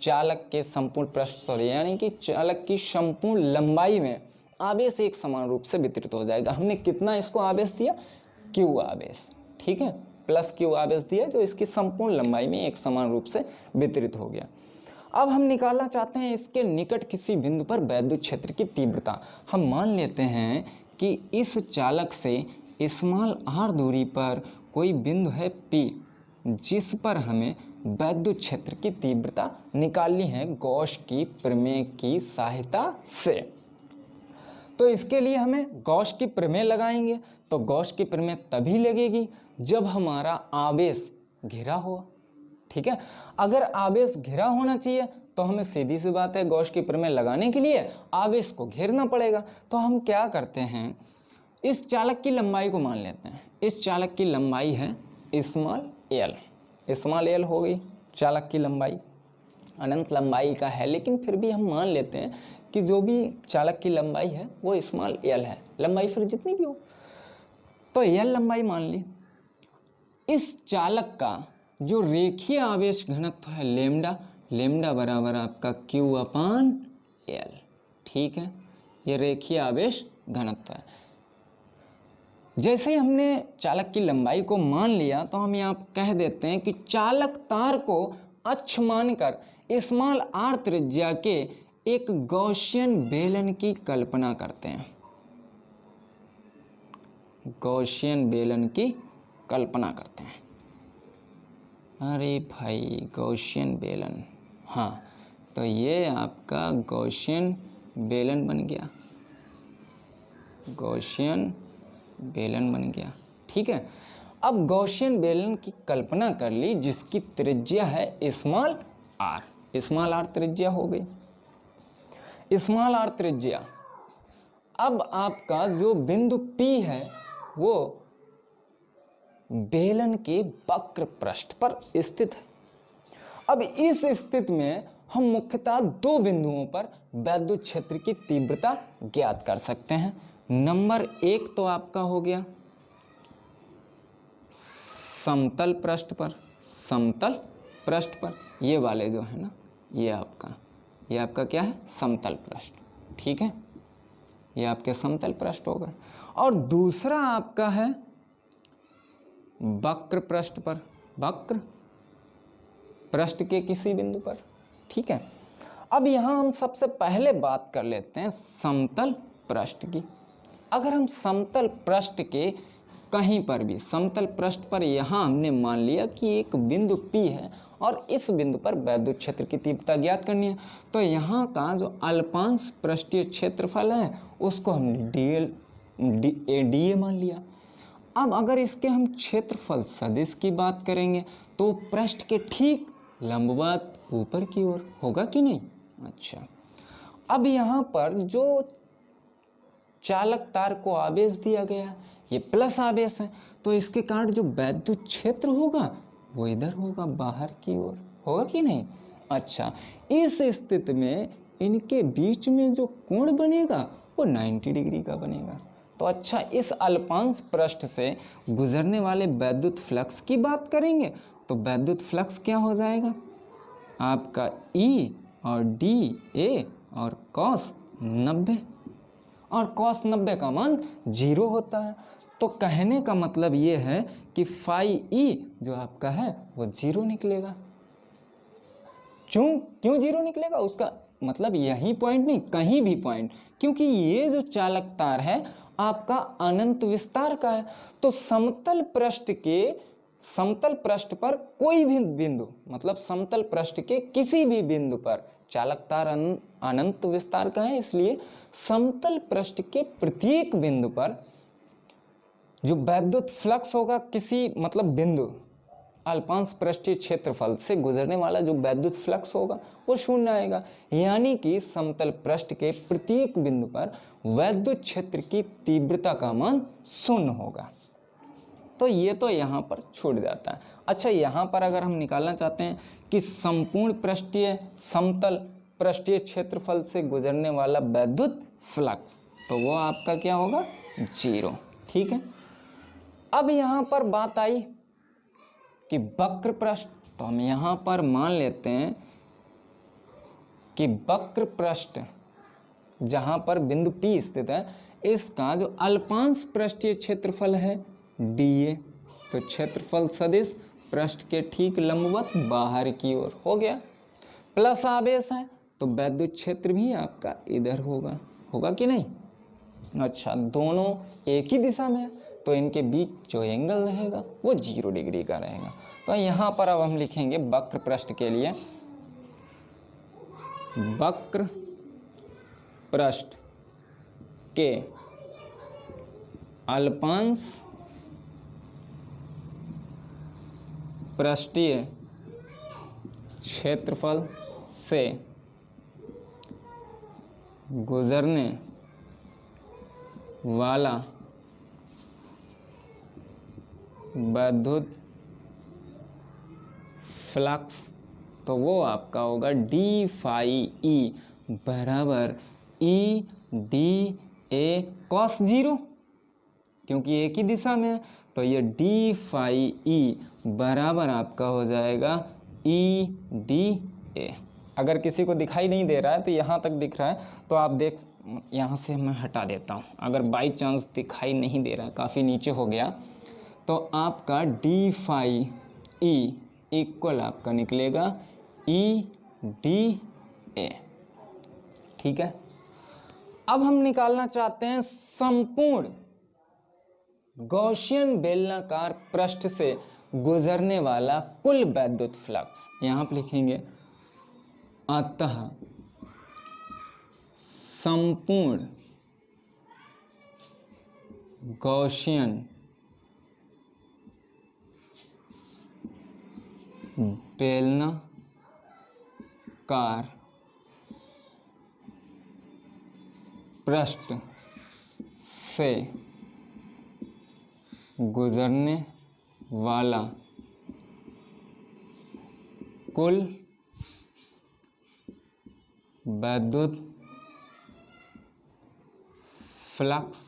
चालक के संपूर्ण पृष्ठ यानी कि चालक की संपूर्ण लंबाई में आवेश एक समान रूप से वितरित हो जाएगा। हमने कितना इसको आवेश दिया, Q आवेश। ठीक है, प्लस Q आवेश दिया जो इसकी संपूर्ण लंबाई में एक समान रूप से वितरित हो गया। अब हम निकालना चाहते हैं इसके निकट किसी बिंदु पर वैद्युत क्षेत्र की तीव्रता। हम मान लेते हैं कि इस चालक से स्मॉल r दूरी पर कोई बिंदु है P जिस पर हमें वैद्युत क्षेत्र की तीव्रता निकालनी है गॉस की प्रमेय की सहायता से। तो इसके लिए हमें गॉस की प्रमेय लगाएंगे। तो गॉस की प्रमेय तभी लगेगी जब हमारा आवेश घिरा हो। ठीक है, अगर आवेश घिरा होना चाहिए तो हमें सीधी सी बात है गॉस की प्रमेय लगाने के लिए आवेश को घेरना पड़ेगा। तो हम क्या करते हैं, इस चालक की लंबाई को मान लेते हैं। इस चालक की लंबाई है स्मॉल l हो गई चालक की लंबाई। अनंत लंबाई का है लेकिन फिर भी हम मान लेते हैं कि जो भी चालक की लंबाई है वो स्मॉल l है, लंबाई फिर जितनी भी हो तो l लंबाई मान ली। इस चालक का जो रेखीय आवेश घनत्व है लेमडा बराबर आपका Q/L। ठीक है, ये रेखीय आवेश घनत्व है। जैसे ही हमने चालक की लंबाई को मान लिया तो हम यहाँ कह देते हैं कि चालक तार को अक्ष मानकर स्मॉल r त्रिज्या के एक गॉसियन बेलन की कल्पना करते हैं। गॉसियन बेलन की कल्पना करते हैं। अरे भाई गॉसियन बेलन, हाँ, तो ये आपका गॉसियन बेलन बन गया, गॉसियन बेलन बन गया। ठीक है, अब गॉसियन बेलन की कल्पना कर ली जिसकी त्रिज्या है स्मॉल r त्रिज्या हो गई। स्मॉल r त्रिज्या अब आपका जो बिंदु P है वो बेलन के वक्र पृष्ठ पर स्थित है। अब इस स्थिति में हम मुख्यतः दो बिंदुओं पर वैद्युत क्षेत्र की तीव्रता ज्ञात कर सकते हैं। नंबर 1 तो आपका हो गया समतल पृष्ठ पर, ये वाले जो है ना, ये आपका क्या है, समतल पृष्ठ, ठीक है, ये आपके समतल पृष्ठ हो गए। और दूसरा आपका है वक्र पृष्ठ पर, वक्र पृष्ठ के किसी बिंदु पर, ठीक है। अब यहाँ हम सबसे पहले बात कर लेते हैं समतल पृष्ठ की। अगर हम समतल पृष्ठ के कहीं पर भी, समतल पृष्ठ पर यहाँ हमने मान लिया कि एक बिंदु P है और इस बिंदु पर वैद्युत क्षेत्र की तीव्रता ज्ञात करनी है, तो यहाँ का जो अल्पांश पृष्ठीय क्षेत्रफल है उसको हमने DA मान लिया। अब अगर इसके हम क्षेत्रफल सदिश की बात करेंगे तो पृष्ठ के ठीक लंबवत ऊपर की ओर होगा कि नहीं। अच्छा, अब यहाँ पर जो चालक तार को आवेश दिया गया है ये प्लस आवेश है, तो इसके कारण जो वैद्युत क्षेत्र होगा वो इधर होगा, बाहर की ओर होगा कि नहीं। अच्छा, इस स्थिति में इनके बीच में जो कोण बनेगा वो 90 डिग्री का बनेगा। तो अच्छा, इस अल्पांश पृष्ठ से गुजरने वाले वैद्युत फ्लक्स की बात करेंगे तो वैद्युत फ्लक्स क्या हो जाएगा आपका E और DA और cos 90, और cos 90 का मान 0 होता है। तो कहने का मतलब ये है कि फाई E जो आपका है वो 0 निकलेगा। क्यों 0 निकलेगा, उसका मतलब यही पॉइंट नहीं, कहीं भी पॉइंट, क्योंकि ये जो चालक तार है आपका अनंत विस्तार का है। तो समतल पृष्ठ पर कोई भी बिंदु, मतलब समतल पृष्ठ के किसी भी बिंदु पर चालक तार अनंत विस्तार का है, इसलिए समतल पृष्ठ के प्रत्येक बिंदु पर जो वैद्युत फ्लक्स होगा किसी मतलब बिंदु अल्पांश पृष्ठीय क्षेत्रफल से गुजरने वाला जो वैद्युत फ्लक्स होगा वो शून्य आएगा, यानी कि समतल पृष्ठ के प्रत्येक बिंदु पर वैद्युत क्षेत्र की तीव्रता का मान शून्य होगा। तो ये तो यहाँ पर छूट जाता है। अच्छा, यहाँ पर अगर हम निकालना चाहते हैं कि संपूर्ण पृष्ठीय समतल पृष्ठीय क्षेत्रफल से गुजरने वाला वैद्युत फ्लक्स, तो वो आपका क्या होगा 0, ठीक है। अब यहाँ पर बात आई कि वक्र पृष्ठ, तो हम यहाँ पर मान लेते हैं कि वक्र पृष्ठ जहाँ पर बिंदु P स्थित है इसका जो अल्पांश पृष्ठीय क्षेत्रफल है DA, तो क्षेत्रफल सदिश पृष्ठ के ठीक लंबवत बाहर की ओर हो गया, प्लस आवेश है तो वैद्युत क्षेत्र भी आपका इधर होगा कि नहीं। अच्छा, दोनों एक ही दिशा में है तो इनके बीच जो एंगल रहेगा वो 0 डिग्री का रहेगा। तो यहाँ पर अब हम लिखेंगे वक्र पृष्ठ के लिए, वक्र पृष्ठ के अल्पांश पृष्ठीय क्षेत्रफल से गुजरने वाला वैद्युत फ्लक्स, तो वो आपका होगा डी फाई ई बराबर EDA cos 0, क्योंकि एक ही दिशा में है तो ये डी फाई ई बराबर आपका हो जाएगा EDA। अगर किसी को दिखाई नहीं दे रहा है तो यहाँ तक दिख रहा है तो आप देख, यहाँ से मैं हटा देता हूँ, अगर बाई चांस दिखाई नहीं दे रहा है, काफ़ी नीचे हो गया, तो आपका डी फाई ई इक्वल आपका निकलेगा EDA, ठीक है। अब हम निकालना चाहते हैं संपूर्ण गॉसियन बेलनाकार पृष्ठ से गुजरने वाला कुल वैद्युत फ्लक्स। यहां पर लिखेंगे अतः संपूर्ण गॉसियन बेलनाकार पृष्ठ से गुजरने वाला कुल वैद्युत फ्लक्स,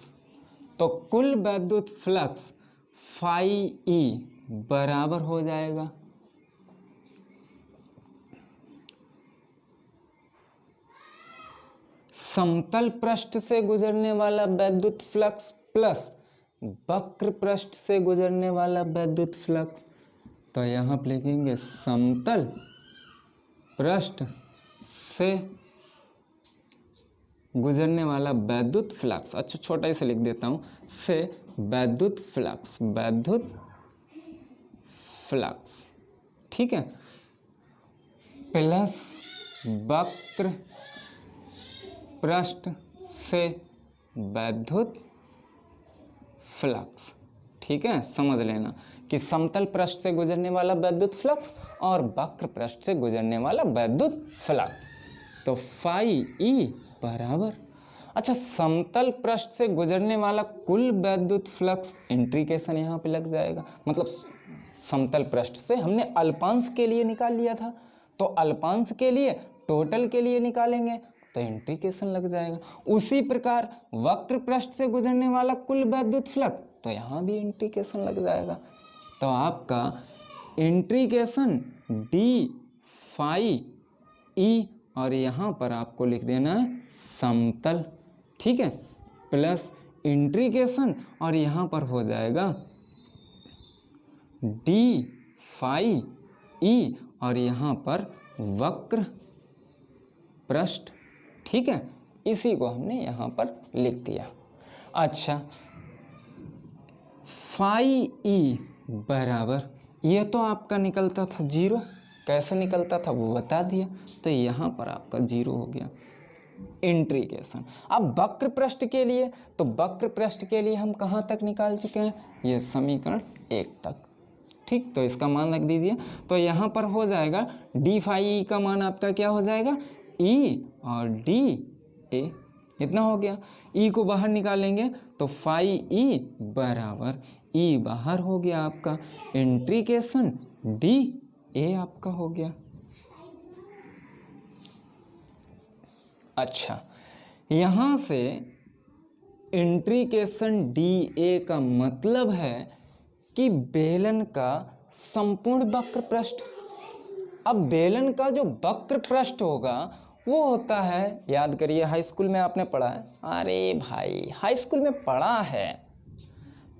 तो कुल वैद्युत फ्लक्स फाई ई बराबर हो जाएगा समतल पृष्ठ से गुजरने वाला वैद्युत फ्लक्स प्लस वक्र पृष्ठ से गुजरने वाला वैद्युत फ्लक्स। तो यहाँ पे लिखेंगे समतल पृष्ठ से गुजरने वाला वैद्युत फ्लक्स, अच्छा छोटा इसे लिख देता हूँ, से वैद्युत फ्लक्स, वैद्युत फ्लक्स, ठीक है, प्लस वक्र पृष्ठ से वैद्युत फ्लक्स। ठीक है, समझ लेना कि समतल पृष्ठ से गुजरने वाला वैद्युत फ्लक्स और वक्र पृष्ठ से गुजरने वाला वैद्युत फ्लक्स। तो फाई ई बराबर, अच्छा समतल पृष्ठ से गुजरने वाला कुल वैद्युत फ्लक्स इंट्रीकेशन यहाँ पे लग जाएगा, मतलब समतल पृष्ठ से हमने अल्पांश के लिए निकाल लिया था, तो अल्पांश के लिए टोटल के लिए निकालेंगे तो इंट्रीकेशन लग जाएगा। उसी प्रकार वक्र पृष्ठ से गुजरने वाला कुल वैद्युत फ्लक्स, तो यहाँ भी इंट्रीकेशन लग जाएगा। तो आपका इंट्रीकेशन डी फाई ई, और यहाँ पर आपको लिख देना है समतल, ठीक है, प्लस इंट्रीकेशन और यहाँ पर हो जाएगा डी फाई ई और यहाँ पर वक्र पृष्ठ, ठीक है, इसी को हमने यहाँ पर लिख दिया। अच्छा फाई ई बराबर, ये तो आपका निकलता था जीरो, कैसे निकलता था वो बता दिया, तो यहाँ पर आपका जीरो हो गया इंट्रीकेशन। अब वक्र पृष्ठ के लिए, तो वक्र पृष्ठ के लिए हम कहाँ तक निकाल चुके हैं, ये समीकरण 1 तक, ठीक, तो इसका मान रख दीजिए। तो यहाँ पर हो जाएगा डी फाई ई का मान आपका क्या हो जाएगा, ई और डी ए, इतना हो गया। ई को बाहर निकालेंगे तो फाई ई बराबर, ई बाहर हो गया आपका, इंट्रीकेशन डी ए आपका हो गया। अच्छा यहाँ से इंट्रीकेशन डी ए का मतलब है कि बेलन का संपूर्ण वक्र पृष्ठ। अब बेलन का जो वक्र पृष्ठ होगा वो होता है, याद करिए हाई स्कूल में आपने पढ़ा है, अरे भाई हाई स्कूल में पढ़ा है,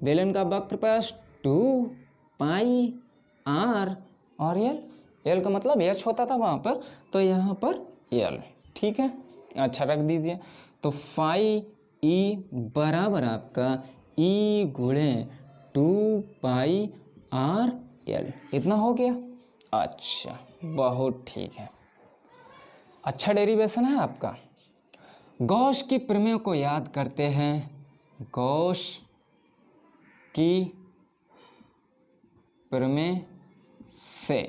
बेलन का वक्र पृष्ठ 2 पाई आर और एल का मतलब एच होता था वहाँ पर, तो यहाँ पर एल, ठीक है, अच्छा रख दीजिए। तो फाई ई बराबर आपका ई गुणे 2 पाई आर एल, इतना हो गया। अच्छा बहुत ठीक है, अच्छा डेरिवेशन है आपका। गॉस की प्रमेय को याद करते हैं, गॉस की प्रमेय से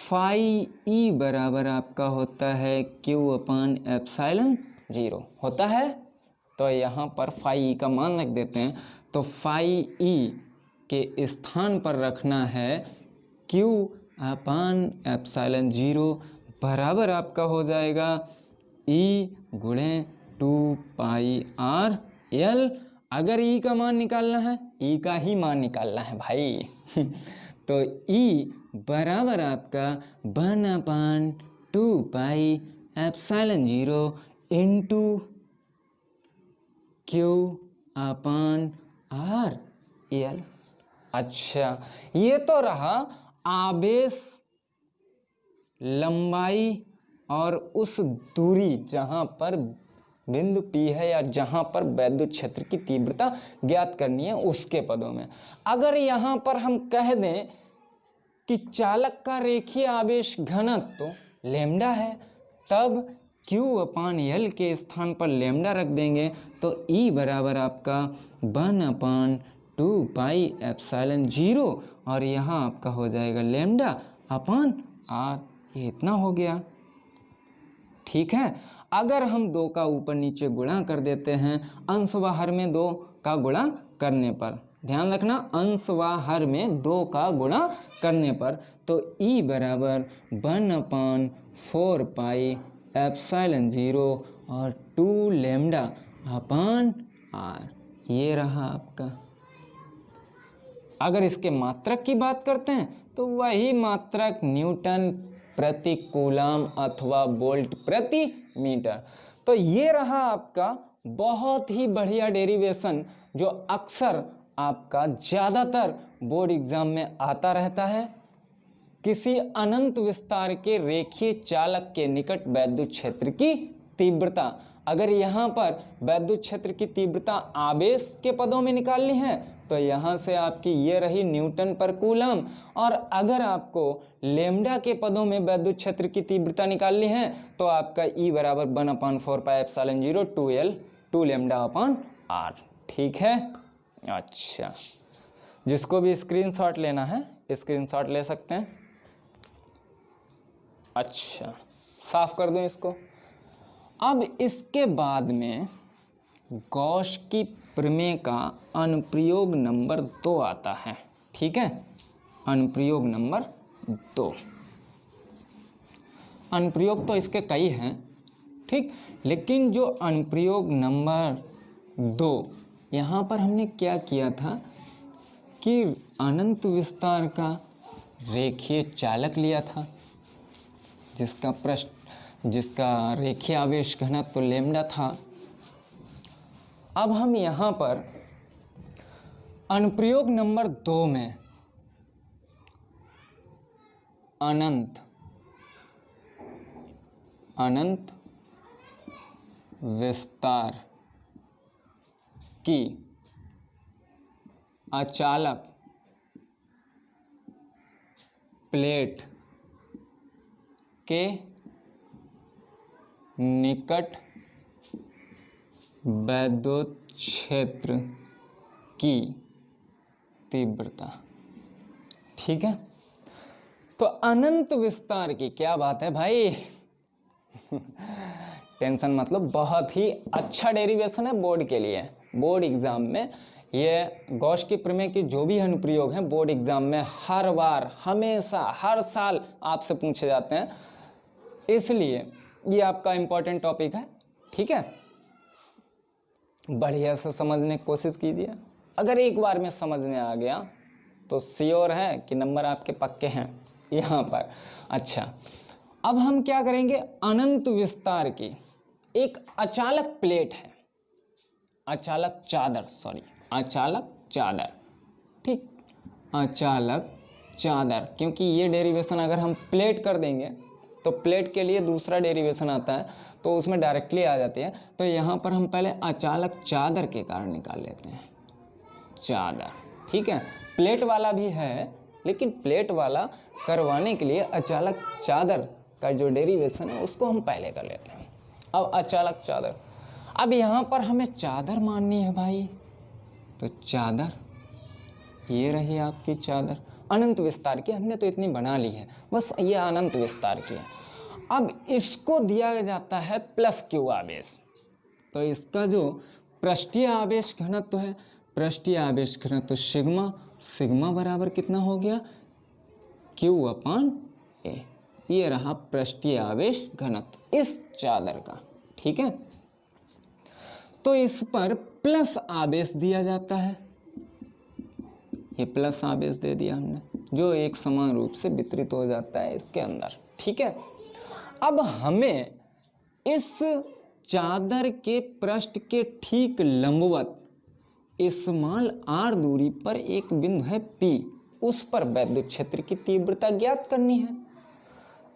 फाई ई बराबर आपका होता है क्यू अपान एप्सिलॉन 0 होता है। तो यहाँ पर फाई ई का मान रख देते हैं, तो फाई ई के स्थान पर रखना है क्यू अपान एप्सिलॉन 0 बराबर आपका हो जाएगा ई गुणे 2 पाई आर एल। अगर ई का मान निकालना है, ई का ही मान निकालना है भाई तो ई बराबर आपका 1/2 पाई epsilon 0 into q upon R L. अच्छा ये तो रहा आवेश, लंबाई और उस दूरी जहाँ पर बिंदु P है या जहाँ पर विद्युत क्षेत्र की तीव्रता ज्ञात करनी है उसके पदों में। अगर यहाँ पर हम कह दें कि चालक का रेखीय आवेश घनत्व तो लैम्डा है, तब Q अपान एल के स्थान पर लैम्डा रख देंगे तो E बराबर आपका 1/2 पाई एप्सिलॉन 0 और यहाँ आपका हो जाएगा लैम्डा अपान आर, ये इतना हो गया, ठीक है। अगर हम 2 का ऊपर नीचे गुणा कर देते हैं अंश व हर में 2 का गुणा करने पर, ध्यान रखना अंश व हर में 2 का गुणा करने पर, तो E बराबर 1/4 पाई एप्सिलॉन 0 और 2 लैम्डा अपॉन r, ये रहा आपका। अगर इसके मात्रक की बात करते हैं तो वही मात्रक न्यूटन प्रति कूलम अथवा वोल्ट प्रति मीटर। तो ये रहा आपका बहुत ही बढ़िया डेरिवेशन जो अक्सर आपका ज़्यादातर बोर्ड एग्जाम में आता रहता है। किसी अनंत विस्तार के रेखीय चालक के निकट वैद्युत क्षेत्र की तीव्रता, अगर यहाँ पर वैद्युत क्षेत्र की तीव्रता आवेश के पदों में निकालनी है तो यहाँ से आपकी ये रही न्यूटन पर कूलम, और अगर आपको लेमडा के पदों में वैद्युत क्षेत्र की तीव्रता निकालनी है तो आपका E बराबर 1/4 pi epsilon 0 2L 2 lambda upon r। ठीक है, अच्छा, जिसको भी स्क्रीनशॉट लेना है स्क्रीनशॉट ले सकते हैं। अच्छा, साफ कर दूं इसको। अब इसके बाद में गॉस की प्रमेय का अनुप्रयोग नंबर 2 आता है। ठीक है, अनुप्रयोग नंबर 2। अनुप्रयोग तो इसके कई हैं, ठीक, लेकिन जो अनुप्रयोग नंबर 2 यहाँ पर हमने क्या किया था कि अनंत विस्तार का रेखीय चालक लिया था जिसका रेखीय आवेश घनत्व तो लैम्डा था। अब हम यहाँ पर अनुप्रयोग नंबर 2 में अनंत विस्तार की अचालक प्लेट के निकट वैद्युत क्षेत्र की तीव्रता। ठीक है, तो अनंत विस्तार की क्या बात है भाई टेंशन मतलब बहुत ही अच्छा डेरिवेशन है बोर्ड के लिए। बोर्ड एग्जाम में ये गॉस की प्रमेय के जो भी अनुप्रयोग हैं बोर्ड एग्जाम में हर बार हमेशा हर साल आपसे पूछे जाते हैं, इसलिए ये आपका इम्पोर्टेंट टॉपिक है। ठीक है, बढ़िया से समझने की कोशिश कीजिए। अगर एक बार में समझ में आ गया तो श्योर है कि नंबर आपके पक्के हैं यहाँ पर। अच्छा, अब हम क्या करेंगे, अनंत विस्तार की एक अचालक प्लेट है, अचालक चादर, ठीक, अचालक चादर, क्योंकि ये डेरिवेशन अगर हम प्लेट कर देंगे तो प्लेट के लिए दूसरा डेरिवेशन आता है तो उसमें डायरेक्टली आ जाती है। तो यहाँ पर हम पहले अचालक चादर के कारण निकाल लेते हैं, चादर। ठीक है, प्लेट वाला भी है लेकिन प्लेट वाला करवाने के लिए अचालक चादर का जो डेरिवेशन है उसको हम पहले कर लेते हैं। अब अचालक चादर, अब यहाँ पर हमें चादर माननी है भाई, तो चादर ये रही आपकी चादर अनंत विस्तार की, हमने तो इतनी बना ली है, बस ये अनंत विस्तार की है। अब इसको दिया जाता है प्लस क्यू आवेश, तो इसका जो पृष्ठीय आवेश घनत्व है, पृष्ठीय आवेश घनत्व सिग्मा बराबर कितना हो गया, क्यू अपॉन ए, ये रहा पृष्ठीय आवेश घनत्व इस चादर का। ठीक है, तो इस पर प्लस आवेश दिया जाता है, ये प्लस आवेश दे दिया हमने जो एक समान रूप से वितरित हो जाता है इसके अंदर। ठीक है, अब हमें इस चादर के पृष्ठ के ठीक लंबवत स्मॉल r दूरी पर एक बिंदु है P, उस पर वैद्युत क्षेत्र की तीव्रता ज्ञात करनी है।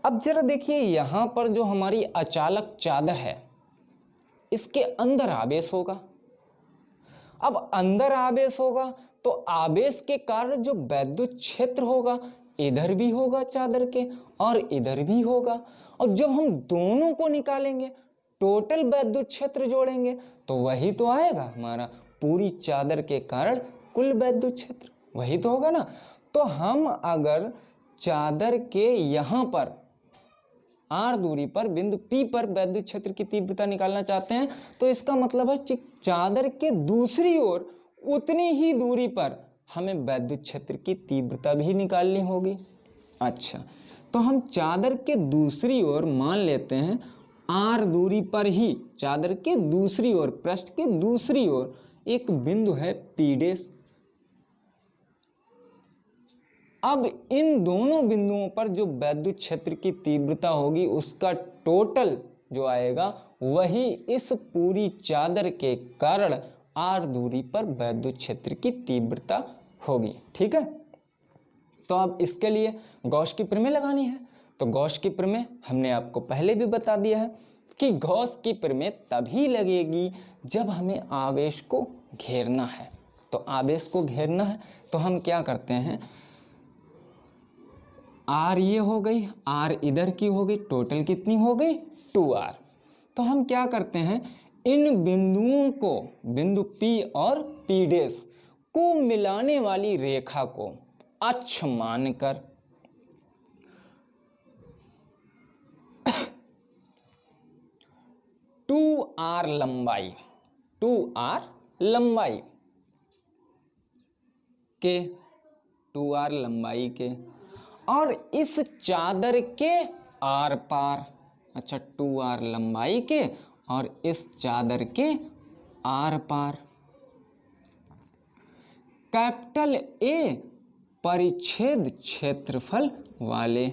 अब जरा देखिए, यहाँ पर जो हमारी अचालक चादर है इसके अंदर आवेश होगा। अब अंदर आवेश होगा तो आवेश के कारण जो वैद्युत क्षेत्र होगा इधर भी होगा चादर के और इधर भी होगा, और जब हम दोनों को निकालेंगे टोटल वैद्युत क्षेत्र जोड़ेंगे तो वही तो आएगा हमारा पूरी चादर के कारण कुल वैद्युत क्षेत्र, वही तो होगा ना। तो हम अगर चादर के यहाँ पर r दूरी पर बिंदु P पर वैद्युत क्षेत्र की तीव्रता निकालना चाहते हैं, तो इसका मतलब है कि चादर के दूसरी ओर उतनी ही दूरी पर हमें वैद्युत क्षेत्र की तीव्रता भी निकालनी होगी। अच्छा, तो हम चादर के दूसरी ओर मान लेते हैं r दूरी पर ही, चादर के दूसरी ओर, पृष्ठ के दूसरी ओर एक बिंदु है P'। अब इन दोनों बिंदुओं पर जो वैद्युत क्षेत्र की तीव्रता होगी उसका टोटल जो आएगा वही इस पूरी चादर के कारण r दूरी पर वैद्युत क्षेत्र की तीव्रता होगी। ठीक है, तो अब इसके लिए गॉस की प्रमेय लगानी है। तो गॉस की प्रमेय हमने आपको पहले भी बता दिया है कि गॉस की प्रमेय तभी लगेगी जब हमें आवेश को घेरना है। तो आवेश को घेरना है तो हम क्या करते हैं, r ये हो गई, r इधर की हो गई, टोटल कितनी हो गई 2r। तो हम क्या करते हैं, इन बिंदुओं को, बिंदु P और P' को मिलाने वाली रेखा को अक्ष मानकर टू आर लंबाई के 2r लंबाई के और इस चादर के आर पार, अच्छा 2r लंबाई के और इस चादर के आर पार कैपिटल A परिच्छेद क्षेत्रफल वाले,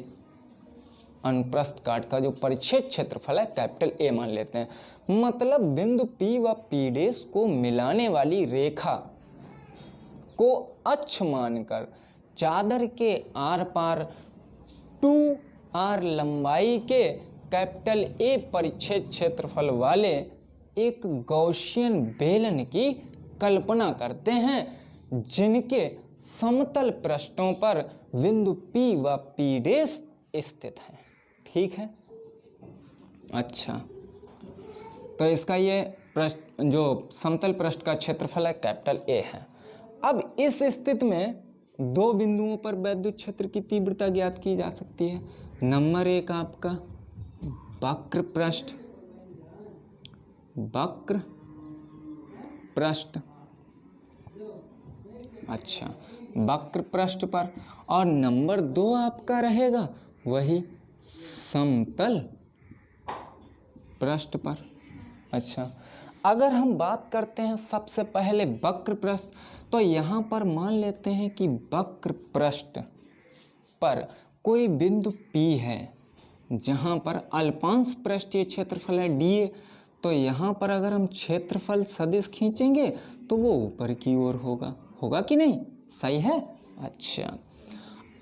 अनुप्रस्थ काट का जो परिच्छेद क्षेत्रफल है कैपिटल A मान लेते हैं। मतलब बिंदु P व P' को मिलाने वाली रेखा को अक्ष मानकर चादर के आर पार 2r लंबाई के कैपिटल A परिच्छेद क्षेत्रफल वाले एक गॉसियन बेलन की कल्पना करते हैं जिनके समतल पृष्ठों पर बिंदु P व P' स्थित है। ठीक है, अच्छा, तो इसका ये पृष्ठ, जो समतल पृष्ठ का क्षेत्रफल है कैपिटल A है। अब इस स्थिति में दो बिंदुओं पर वैद्युत क्षेत्र की तीव्रता ज्ञात की जा सकती है। नंबर 1 आपका वक्र पृष्ठ, अच्छा वक्र पृष्ठ पर, और नंबर 2 आपका रहेगा वही समतल पृष्ठ पर। अच्छा, अगर हम बात करते हैं सबसे पहले वक्र पृष्ठ, तो यहाँ पर मान लेते हैं कि वक्र पृष्ठ पर कोई बिंदु P है जहाँ पर अल्पांश पृष्ठीय क्षेत्रफल है dA। तो यहाँ पर अगर हम क्षेत्रफल सदिश खींचेंगे तो वो ऊपर की ओर होगा कि नहीं, सही है। अच्छा,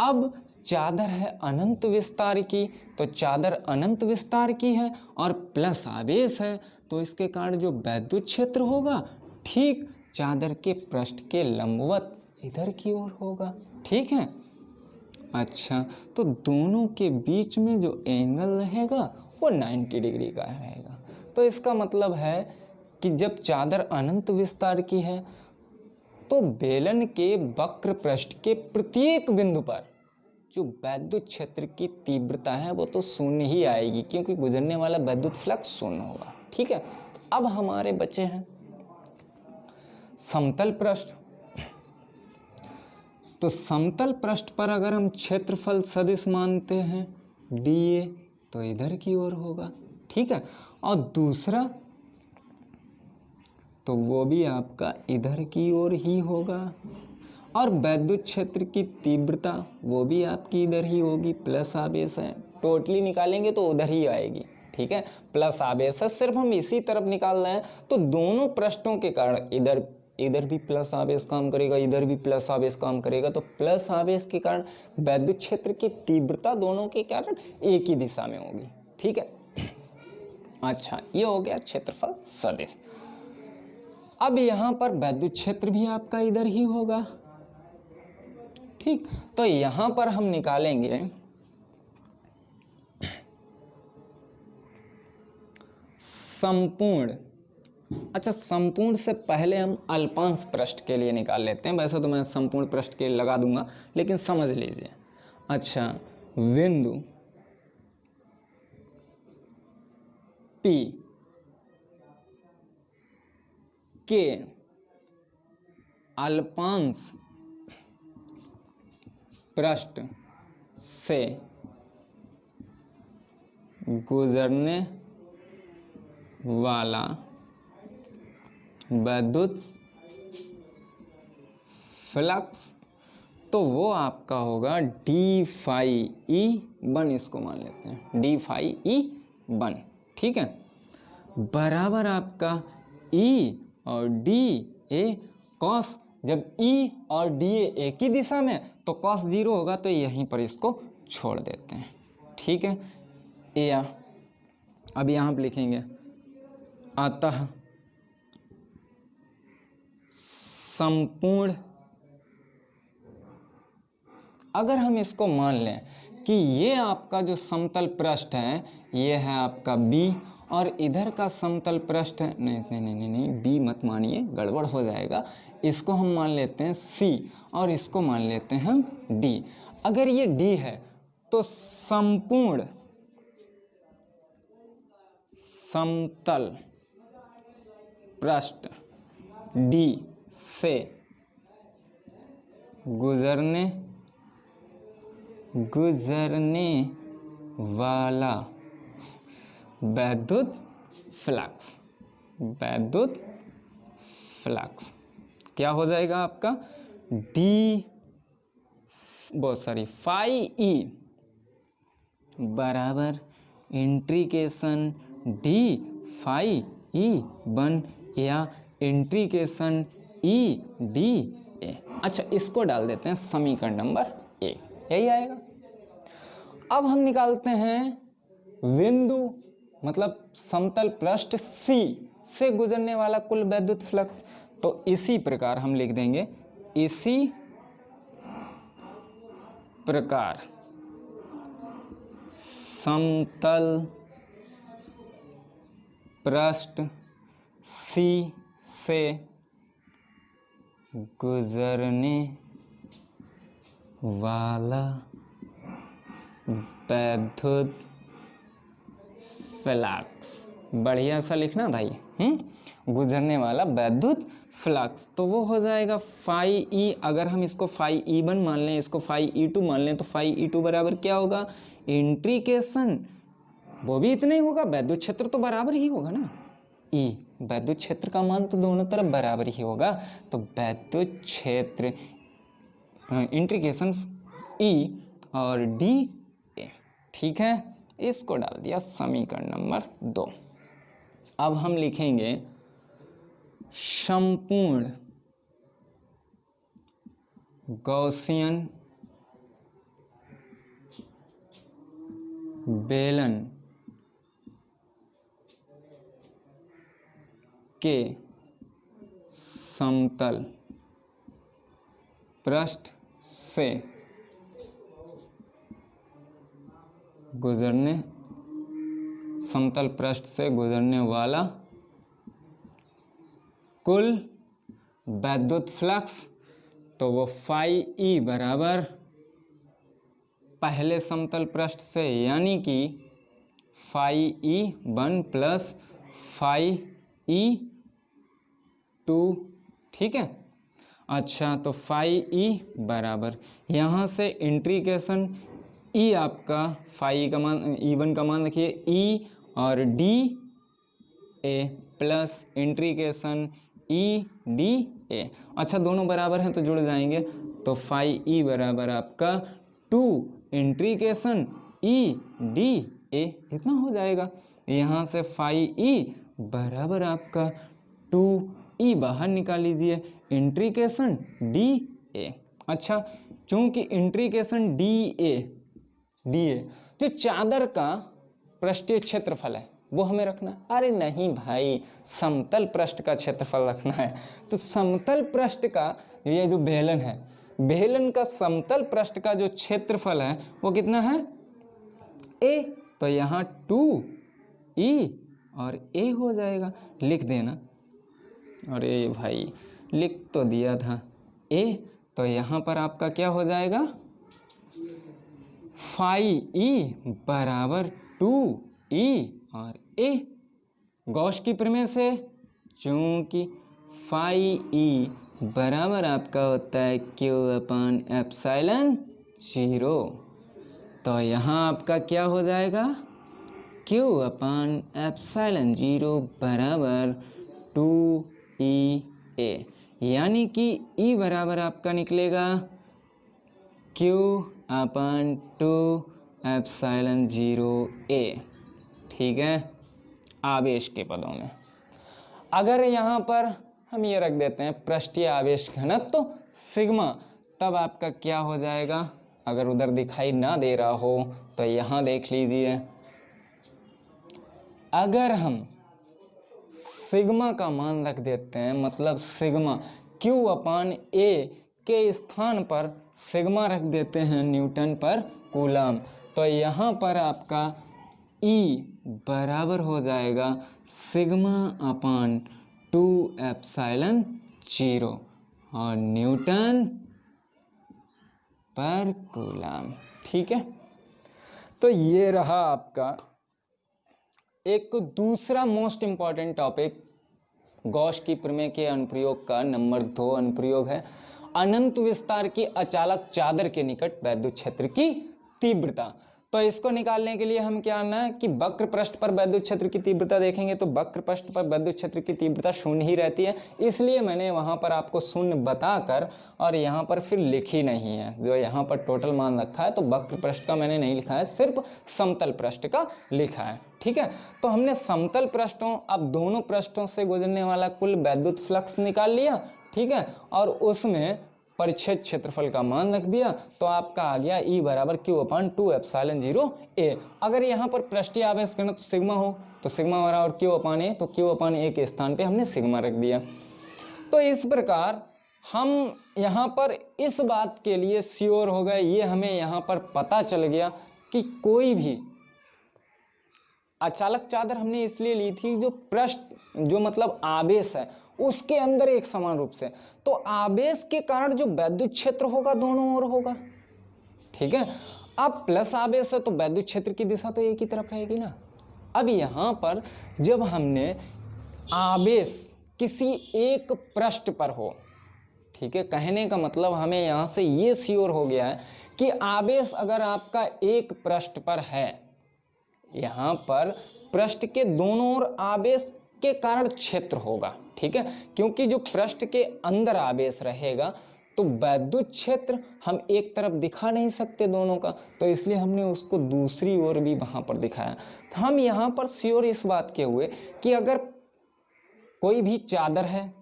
अब चादर है अनंत विस्तार की, तो चादर अनंत विस्तार की है और प्लस आवेश है, तो इसके कारण जो वैद्युत क्षेत्र होगा ठीक चादर के पृष्ठ के लंबवत इधर की ओर होगा। ठीक है, अच्छा, तो दोनों के बीच में जो एंगल रहेगा वो 90 डिग्री का रहेगा। तो इसका मतलब है कि जब चादर अनंत विस्तार की है तो बेलन के वक्र पृष्ठ के प्रत्येक बिंदु पर जो वैद्युत क्षेत्र की तीव्रता है वो तो शून्य ही आएगी, क्योंकि गुजरने वाला वैद्युत फ्लक्स शून्य होगा। ठीक है, अब हमारे बचे हैं समतल पृष्ठ। तो समतल पृष्ठ पर अगर हम क्षेत्रफल सदिश मानते हैं dA तो इधर की ओर होगा। ठीक है, और दूसरा तो वो भी आपका इधर की ओर ही होगा, और वैद्युत क्षेत्र की तीव्रता वो भी आपकी इधर ही होगी, प्लस आवेश है, टोटली निकालेंगे तो उधर ही आएगी। ठीक है, प्लस आवेश है, सिर्फ हम इसी तरफ निकाल रहे हैं, तो दोनों पृष्ठों के कारण इधर भी प्लस आवेश काम करेगा, इधर भी प्लस आवेश काम करेगा, तो प्लस आवेश के कारण वैद्युत क्षेत्र की तीव्रता दोनों के कारण एक ही दिशा में होगी। ठीक है, अच्छा, ये हो गया क्षेत्रफल सदिश। अब यहाँ पर वैद्युत क्षेत्र भी आपका इधर ही होगा। ठीक, तो यहाँ पर हम निकालेंगे संपूर्ण, अच्छा संपूर्ण से पहले हम अल्पांश पृष्ठ के लिए निकाल लेते हैं। वैसे तो मैं संपूर्ण पृष्ठ के लिए लगा दूंगा, लेकिन समझ लीजिए। अच्छा, बिंदु पी के अल्पांश पृष्ठ से गुजरने वाला विद्युत फ्लक्स, तो वो आपका होगा डी फाई ई वन, इसको मान लेते हैं डी फाई ई वन, ठीक है, बराबर आपका ई और डी ए कॉस, जब ई और डी ए एक ही दिशा में तो कॉस 0 होगा, तो यहीं पर इसको छोड़ देते हैं, ठीक है। या अब यहाँ पर लिखेंगे अतः संपूर्ण, अगर हम इसको मान लें कि ये आपका जो समतल पृष्ठ है ये है आपका बी, और इधर का समतल पृष्ठ है, नहीं बी मत मानिए, गड़बड़ हो जाएगा, इसको हम मान लेते हैं सी और इसको मान लेते हैं डी। अगर ये डी है तो संपूर्ण समतल पृष्ठ डी से गुजरने वाला विद्युत फ्लक्स क्या हो जाएगा आपका फाई ई बराबर इंट्रीकेशन डी फाई ई वन या इंट्रीकेशन ई डी ए। अच्छा, इसको डाल देते हैं समीकरण नंबर 1, यही आएगा। अब हम निकालते हैं बिंदु मतलब समतल पृष्ठ C से गुजरने वाला कुल वैद्युत फ्लक्स, तो इसी प्रकार हम लिख देंगे, इसी प्रकार समतल पृष्ठ C से गुजरने वाला वैद्युत फ्लक्स, बढ़िया सा लिखना भाई, गुजरने वाला वैद्युत फ्लक्स, तो वो हो जाएगा फाई ई, अगर हम इसको फाई ई वन मान लें, इसको फाई ई टू मान लें, तो फाई ई टू बराबर क्या होगा, इंट्रीकेशन, वो भी इतना ही होगा, वैद्युत क्षेत्र तो बराबर ही होगा ना, ई वैद्युत क्षेत्र का मान तो दोनों तरफ बराबर ही होगा, तो वैद्युत क्षेत्र इंट्रीकेशन ई और डी ए, ठीक है, इसको डाल दिया समीकरण नंबर 2। अब हम लिखेंगे संपूर्ण गॉसियन बेलन के समतल पृष्ठ से गुजरने वाला कुल वैद्युत फ्लक्स, तो वो फाई ई बराबर पहले समतल पृष्ठ से यानी कि phi E one plus phi E two, ठीक है। अच्छा, तो फाई ई बराबर यहाँ से इंट्रीकेशन ई, आपका फाई का मान ई वन का मान रखिए ई और D A plus integration E D A. अच्छा, दोनों बराबर हैं तो जुड़ जाएंगे, तो फाई ई बराबर आपका 2 इंट्रीकेशन ई डी ए, इतना हो जाएगा। यहाँ से फाई ई बराबर आपका 2 ई बाहर निकाल लीजिए, इंट्रीकेशन डी ए। अच्छा, चूंकि इंट्रीकेशन डी ए जो चादर का पृष्ठीय क्षेत्रफल है वो हमें रखना है। अरे नहीं भाई, समतल पृष्ठ का क्षेत्रफल रखना है। तो समतल पृष्ठ का ये जो बेलन है, बेलन का समतल पृष्ठ का जो क्षेत्रफल है वो कितना है, ए, तो यहाँ 2 ई और ए हो जाएगा, लिख देना। अरे भाई लिख तो दिया था ए, तो यहाँ पर आपका क्या हो जाएगा, फाई ई बराबर 2 ई और ए, गॉस की प्रमेय से, चूंकि फाई ई बराबर आपका होता है क्यू अपन एप्सिलॉन 0, तो यहाँ आपका क्या हो जाएगा, क्यू अपन एप्सिलॉन 0 बराबर 2EA, यानी कि E बराबर आपका निकलेगा क्यू अपन 2 एप्सिलॉन 0A। ठीक है, आवेश के पदों में। अगर यहाँ पर हम ये रख देते हैं पृष्ठीय आवेश घनत्व तो सिग्मा, तब आपका क्या हो जाएगा, अगर उधर दिखाई ना दे रहा हो तो यहाँ देख लीजिए, अगर हम सिग्मा का मान रख देते हैं, मतलब सिग्मा क्यू अपान ए के स्थान पर सिग्मा रख देते हैं न्यूटन पर कूलम, तो यहाँ पर आपका E बराबर हो जाएगा सिग्मा अपान 2 एप्सिलॉन 0 और न्यूटन पर कूलम। ठीक है, तो ये रहा आपका एक दूसरा मोस्ट इम्पॉर्टेंट टॉपिक गॉस की प्रमेय के अनुप्रयोग का नंबर 2 अनुप्रयोग है अनंत विस्तार की अचालक चादर के निकट वैद्युत क्षेत्र की तीव्रता। तो इसको निकालने के लिए हम क्या करना है कि वक्र पृष्ठ पर वैद्युत क्षेत्र की तीव्रता देखेंगे तो वक्र पृष्ठ पर वैद्युत क्षेत्र की तीव्रता शून्य ही रहती है, इसलिए मैंने वहां पर आपको शून्य बताकर और यहाँ पर फिर लिखी नहीं है, जो यहाँ पर टोटल मान रखा है तो वक्र पृष्ठ का मैंने नहीं लिखा है, सिर्फ समतल पृष्ठ का लिखा है। ठीक है, तो हमने समतल पृष्ठों, अब दोनों पृष्ठों से गुजरने वाला कुल वैद्युत फ्लक्स निकाल लिया। ठीक है, और उसमें परिच्छेद क्षेत्रफल का मान रख दिया, तो आपका आ गया E बराबर क्यू अपान 2 एप्सिलॉन 0A। अगर यहाँ पर पृष्ठीय आवेश घनत्व तो सिग्मा हो तो सिग्मा बराबर क्यू अपान ए, तो क्यू अपान ए के स्थान पे हमने सिग्मा रख दिया। तो इस प्रकार हम यहाँ पर इस बात के लिए श्योर हो गए, ये हमें यहाँ पर पता चल गया कि कोई भी अचालक चादर हमने इसलिए ली थी जो पृष्ठ, जो मतलब आवेश है उसके अंदर एक समान रूप से, तो आवेश के कारण जो वैद्युत क्षेत्र होगा दोनों ओर होगा। ठीक है, अब प्लस आवेश है तो वैद्युत क्षेत्र की दिशा तो एक ही तरफ रहेगी ना। अब यहाँ पर जब हमने आवेश किसी एक पृष्ठ पर हो, ठीक है, कहने का मतलब हमें यहाँ से ये श्योर हो गया है कि आवेश अगर आपका एक पृष्ठ पर है, यहाँ पर पृष्ठ के दोनों ओर आवेश के कारण क्षेत्र होगा। ठीक है, क्योंकि जो पृष्ठ के अंदर आवेश रहेगा तो वैद्युत क्षेत्र हम एक तरफ दिखा नहीं सकते दोनों का, तो इसलिए हमने उसको दूसरी ओर भी वहां पर दिखाया। तो हम यहाँ पर श्योर इस बात के हुए कि अगर कोई भी चादर है,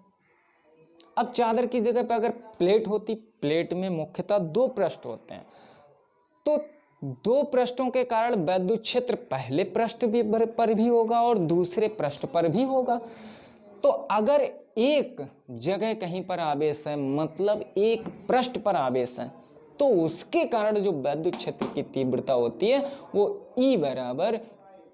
अब चादर की जगह पे अगर प्लेट होती, प्लेट में मुख्यतः 2 पृष्ठ होते हैं, तो 2 पृष्ठों के कारण वैद्युत क्षेत्र पहले पृष्ठ पर भी होगा और दूसरे पृष्ठ पर भी होगा। तो अगर एक जगह कहीं पर आवेश है, मतलब एक पृष्ठ पर आवेश है, तो उसके कारण जो वैद्युत क्षेत्र की तीव्रता होती है वो E बराबर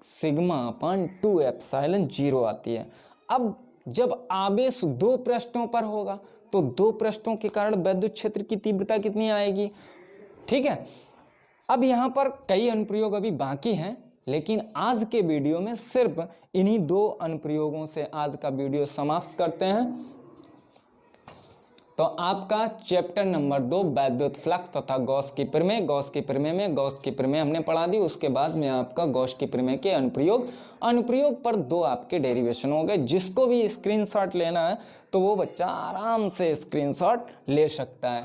सिग्मा अपान 2 एप्सिलॉन 0 आती है। अब जब आवेश 2 पृष्ठों पर होगा तो 2 पृष्ठों के कारण वैद्युत क्षेत्र की तीव्रता कितनी आएगी। ठीक है, अब यहाँ पर कई अनुप्रयोग अभी बाकी हैं, लेकिन आज के वीडियो में सिर्फ इन्हीं 2 अनुप्रयोगों से आज का वीडियो समाप्त करते हैं। तो आपका चैप्टर नंबर 2 वैद्युत फ्लक्स तथा गॉस की प्रमेय, गॉस की प्रमेय हमने पढ़ा दी। उसके बाद में आपका गॉस की प्रमेय के अनुप्रयोग पर 2 आपके डेरिवेशन हो गए। जिसको भी स्क्रीनशॉट लेना है तो वो बच्चा आराम से स्क्रीनशॉट ले सकता है।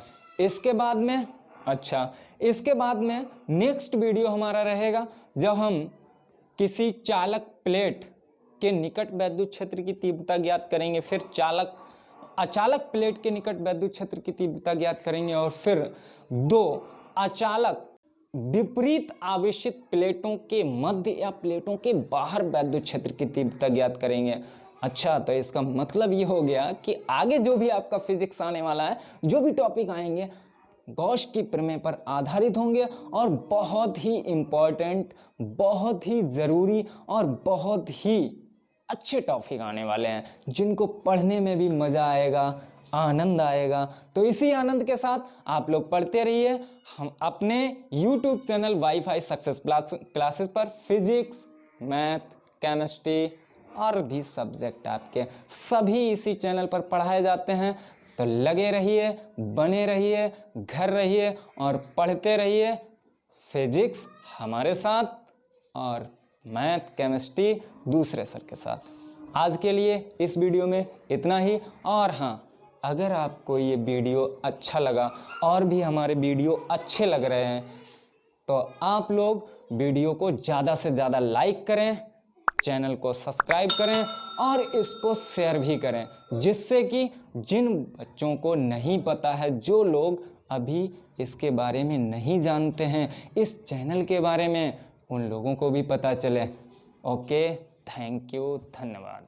इसके बाद में नेक्स्ट वीडियो हमारा रहेगा जब हम किसी चालक प्लेट के निकट वैद्युत क्षेत्र की तीव्रता ज्ञात करेंगे, फिर अचालक प्लेट के निकट वैद्युत क्षेत्र की तीव्रता ज्ञात करेंगे, और फिर 2 अचालक विपरीत आवेशित प्लेटों के मध्य या प्लेटों के बाहर वैद्युत क्षेत्र की तीव्रता ज्ञात करेंगे। अच्छा, तो इसका मतलब ये हो गया कि आगे जो भी आपका फिजिक्स आने वाला है, जो भी टॉपिक आएंगे गॉस की प्रमेय पर आधारित होंगे और बहुत ही इम्पॉर्टेंट, बहुत ही ज़रूरी और बहुत ही अच्छे टॉपिक आने वाले हैं, जिनको पढ़ने में भी मज़ा आएगा, आनंद आएगा। तो इसी आनंद के साथ आप लोग पढ़ते रहिए हम अपने YouTube channel wifi success classes पर फिजिक्स, मैथ, केमिस्ट्री, और भी सब्जेक्ट आपके सभी इसी चैनल पर पढ़ाए जाते हैं। तो लगे रहिए, बने रहिए, घर रहिए और पढ़ते रहिए। फिजिक्स हमारे साथ और मैथ केमिस्ट्री दूसरे सर के साथ। आज के लिए इस वीडियो में इतना ही। और हाँ, अगर आपको ये वीडियो अच्छा लगा और भी हमारे वीडियो अच्छे लग रहे हैं तो आप लोग वीडियो को ज़्यादा से ज़्यादा लाइक करें, चैनल को सब्सक्राइब करें और इसको शेयर भी करें, जिससे कि जिन बच्चों को नहीं पता है, जो लोग अभी इसके बारे में नहीं जानते हैं, इस चैनल के बारे में, उन लोगों को भी पता चले। ओके, थैंक यू, धन्यवाद।